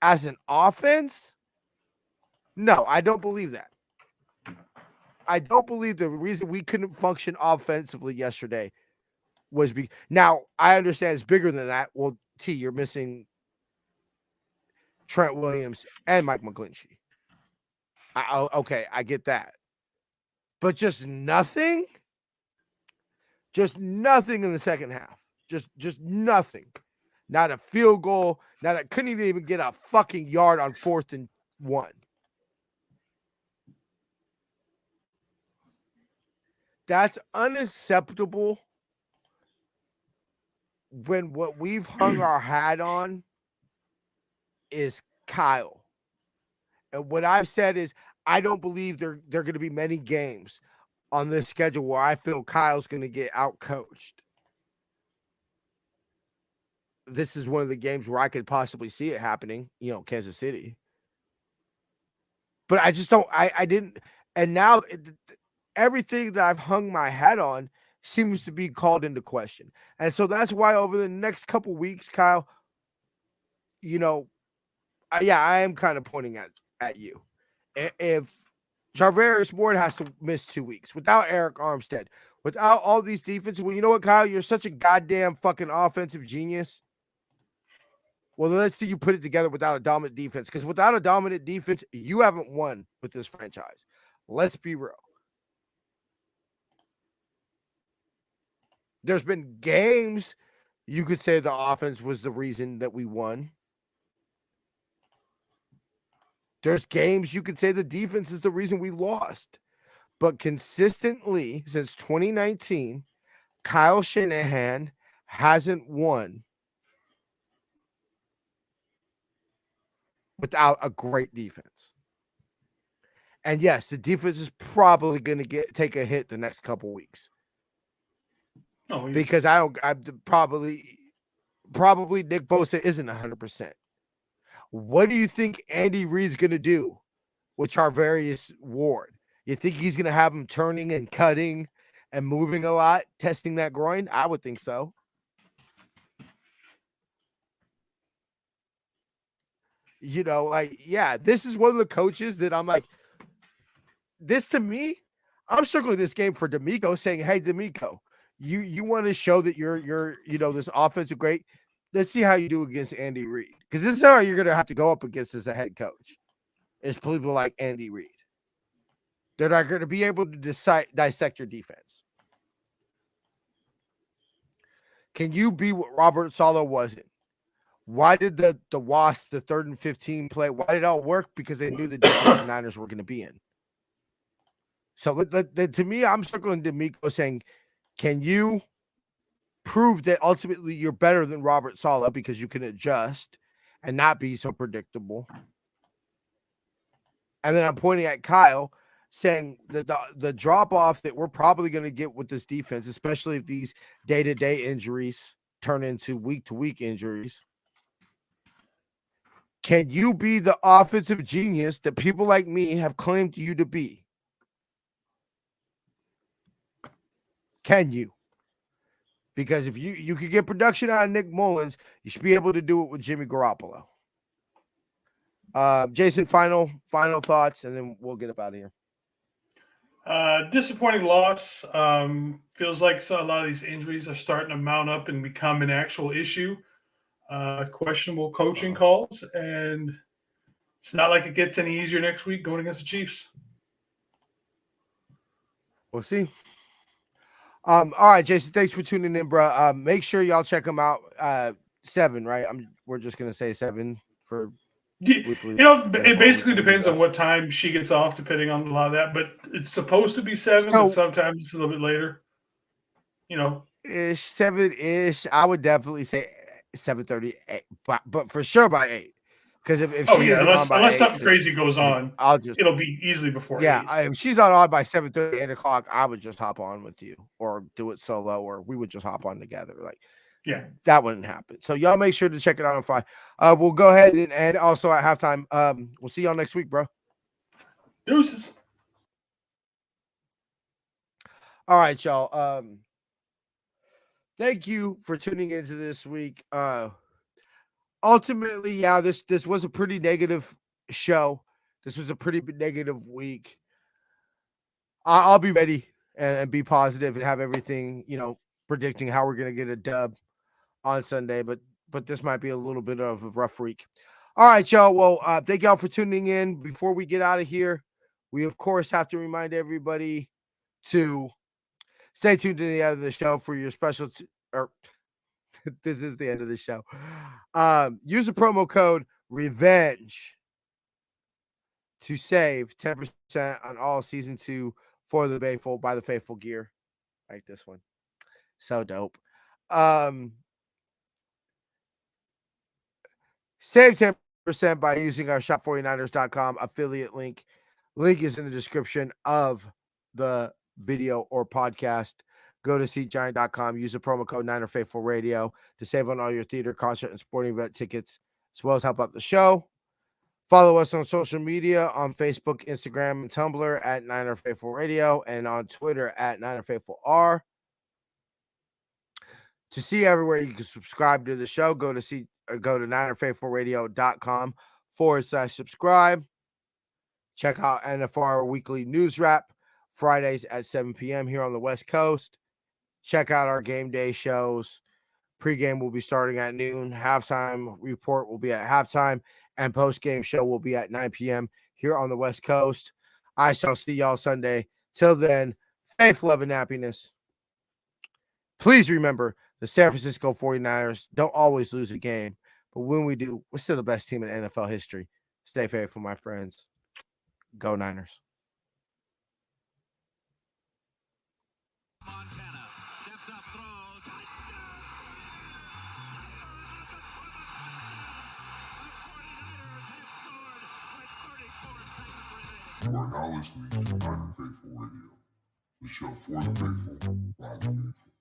as an offense. No, I don't believe that. I don't believe the reason we couldn't function offensively yesterday was now I understand it's bigger than that. Well, T, you're missing Trent Williams and Mike McGlinchey. Okay, I get that. But just nothing in the second half. Just nothing. Not a field goal. Couldn't even get a fucking yard on 4th and 1. That's unacceptable when what we've hung our hat on is Kyle. And what I've said is I don't believe there are going to be many games on this schedule where I feel Kyle's going to get outcoached. This is one of the games where I could possibly see it happening, Kansas City. But I just don't, I didn't, and now everything that I've hung my hat on seems to be called into question. And so that's why over the next couple weeks, Kyle, I am kind of pointing at you. If Charvarius Ward has to miss 2 weeks without Eric Armstead, without all these defenses, well, you know what, Kyle? You're such a goddamn fucking offensive genius. Well, let's see you put it together without a dominant defense, because without a dominant defense, you haven't won with this franchise. Let's be real. There's been games you could say the offense was the reason that we won. There's games you could say the defense is the reason we lost. But consistently, since 2019, Kyle Shanahan hasn't won without a great defense. And yes, the defense is probably going to take a hit the next couple weeks. Oh, yeah. Because probably Nick Bosa isn't 100%. What do you think Andy Reid's going to do with Charvarius Ward? You think he's going to have him turning and cutting and moving a lot, testing that groin? I would think so. This is one of the coaches that I'm like, this to me, I'm circling this game for D'Amico, saying, hey, D'Amico, you want to show that you're this offensive great. Let's see how you do against Andy Reid, because this is how you're going to have to go up against as a head coach. Is people like Andy Reid. They're not going to be able to dissect your defense. Can you be what Robert Saleh wasn't? Why did the Wasp, the 3rd and 15 play? Why did it all work? Because they knew the defense the Niners were going to be in. So to me, I'm circling D'Amico saying, can you prove that ultimately you're better than Robert Saleh because you can adjust and not be so predictable? And then I'm pointing at Kyle saying that the drop-off that we're probably going to get with this defense, especially if these day-to-day injuries turn into week-to-week injuries, Can you be the offensive genius that people like me have claimed you to be? Can you? Because if you could get production out of Nick Mullins, you should be able to do it with Jimmy Garoppolo. Jason, final thoughts, and then we'll get up out of here. Disappointing loss. Feels like a lot of these injuries are starting to mount up and become an actual issue. Questionable coaching calls, and it's not like it gets any easier next week going against the Chiefs. We'll see. All right, Jason, thanks for tuning in, bro. Make sure y'all check them out. 7, right? We're just gonna say 7 for weekly. It basically depends on what time she gets off, depending on a lot of that. But it's supposed to be 7, but sometimes it's a little bit later. Ish 7-ish. I would definitely say 7:30, but for sure by 8. Because if she isn't on by unless 8, something crazy goes on, it'll be easily before 8. If she's not on by 7:30, 8 o'clock, I would just hop on with you, or do it solo, or we would just hop on together. That wouldn't happen. So y'all make sure to check it out on Friday. We'll go ahead and also at halftime. We'll see y'all next week, bro. Deuces. All right, y'all. Thank you for tuning into this week. Ultimately, this was a pretty negative show. This was a pretty negative week. I'll be ready and be positive and have everything, predicting how we're gonna get a dub on Sunday. But this might be a little bit of a rough week. All right, y'all. Well, thank y'all for tuning in. Before we get out of here, we of course have to remind everybody to stay tuned to the end of the show for your special. This is the end of the show. Use the promo code REVENGE to save 10% on all season 2 for the Faithful by the Faithful gear, like this one. So dope. Save 10% by using our shop49ers.com affiliate link. Link is in the description of the video or podcast. Go to SeatGiant.com. Use the promo code NinerFaithfulRadio to save on all your theater, concert, and sporting event tickets, as well as help out the show. Follow us on social media on Facebook, Instagram, and Tumblr at NinerFaithfulRadio, and on Twitter at NinerFaithfulR. To see everywhere you can subscribe to the show, go to NinerFaithfulRadio.com/subscribe. Check out NFR Weekly News Wrap Fridays at 7 p.m. here on the West Coast. Check out our game day shows. Pre-game will be starting at noon. Halftime report will be at halftime. And post-game show will be at 9 p.m. here on the West Coast. I shall see y'all Sunday. Till then, faith, love, and happiness. Please remember, the San Francisco 49ers don't always lose a game. But when we do, we're still the best team in NFL history. Stay faithful, my friends. Go Niners. You are now listening to Niner Faithful Radio, the show for the faithful, by the faithful.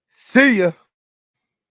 See ya.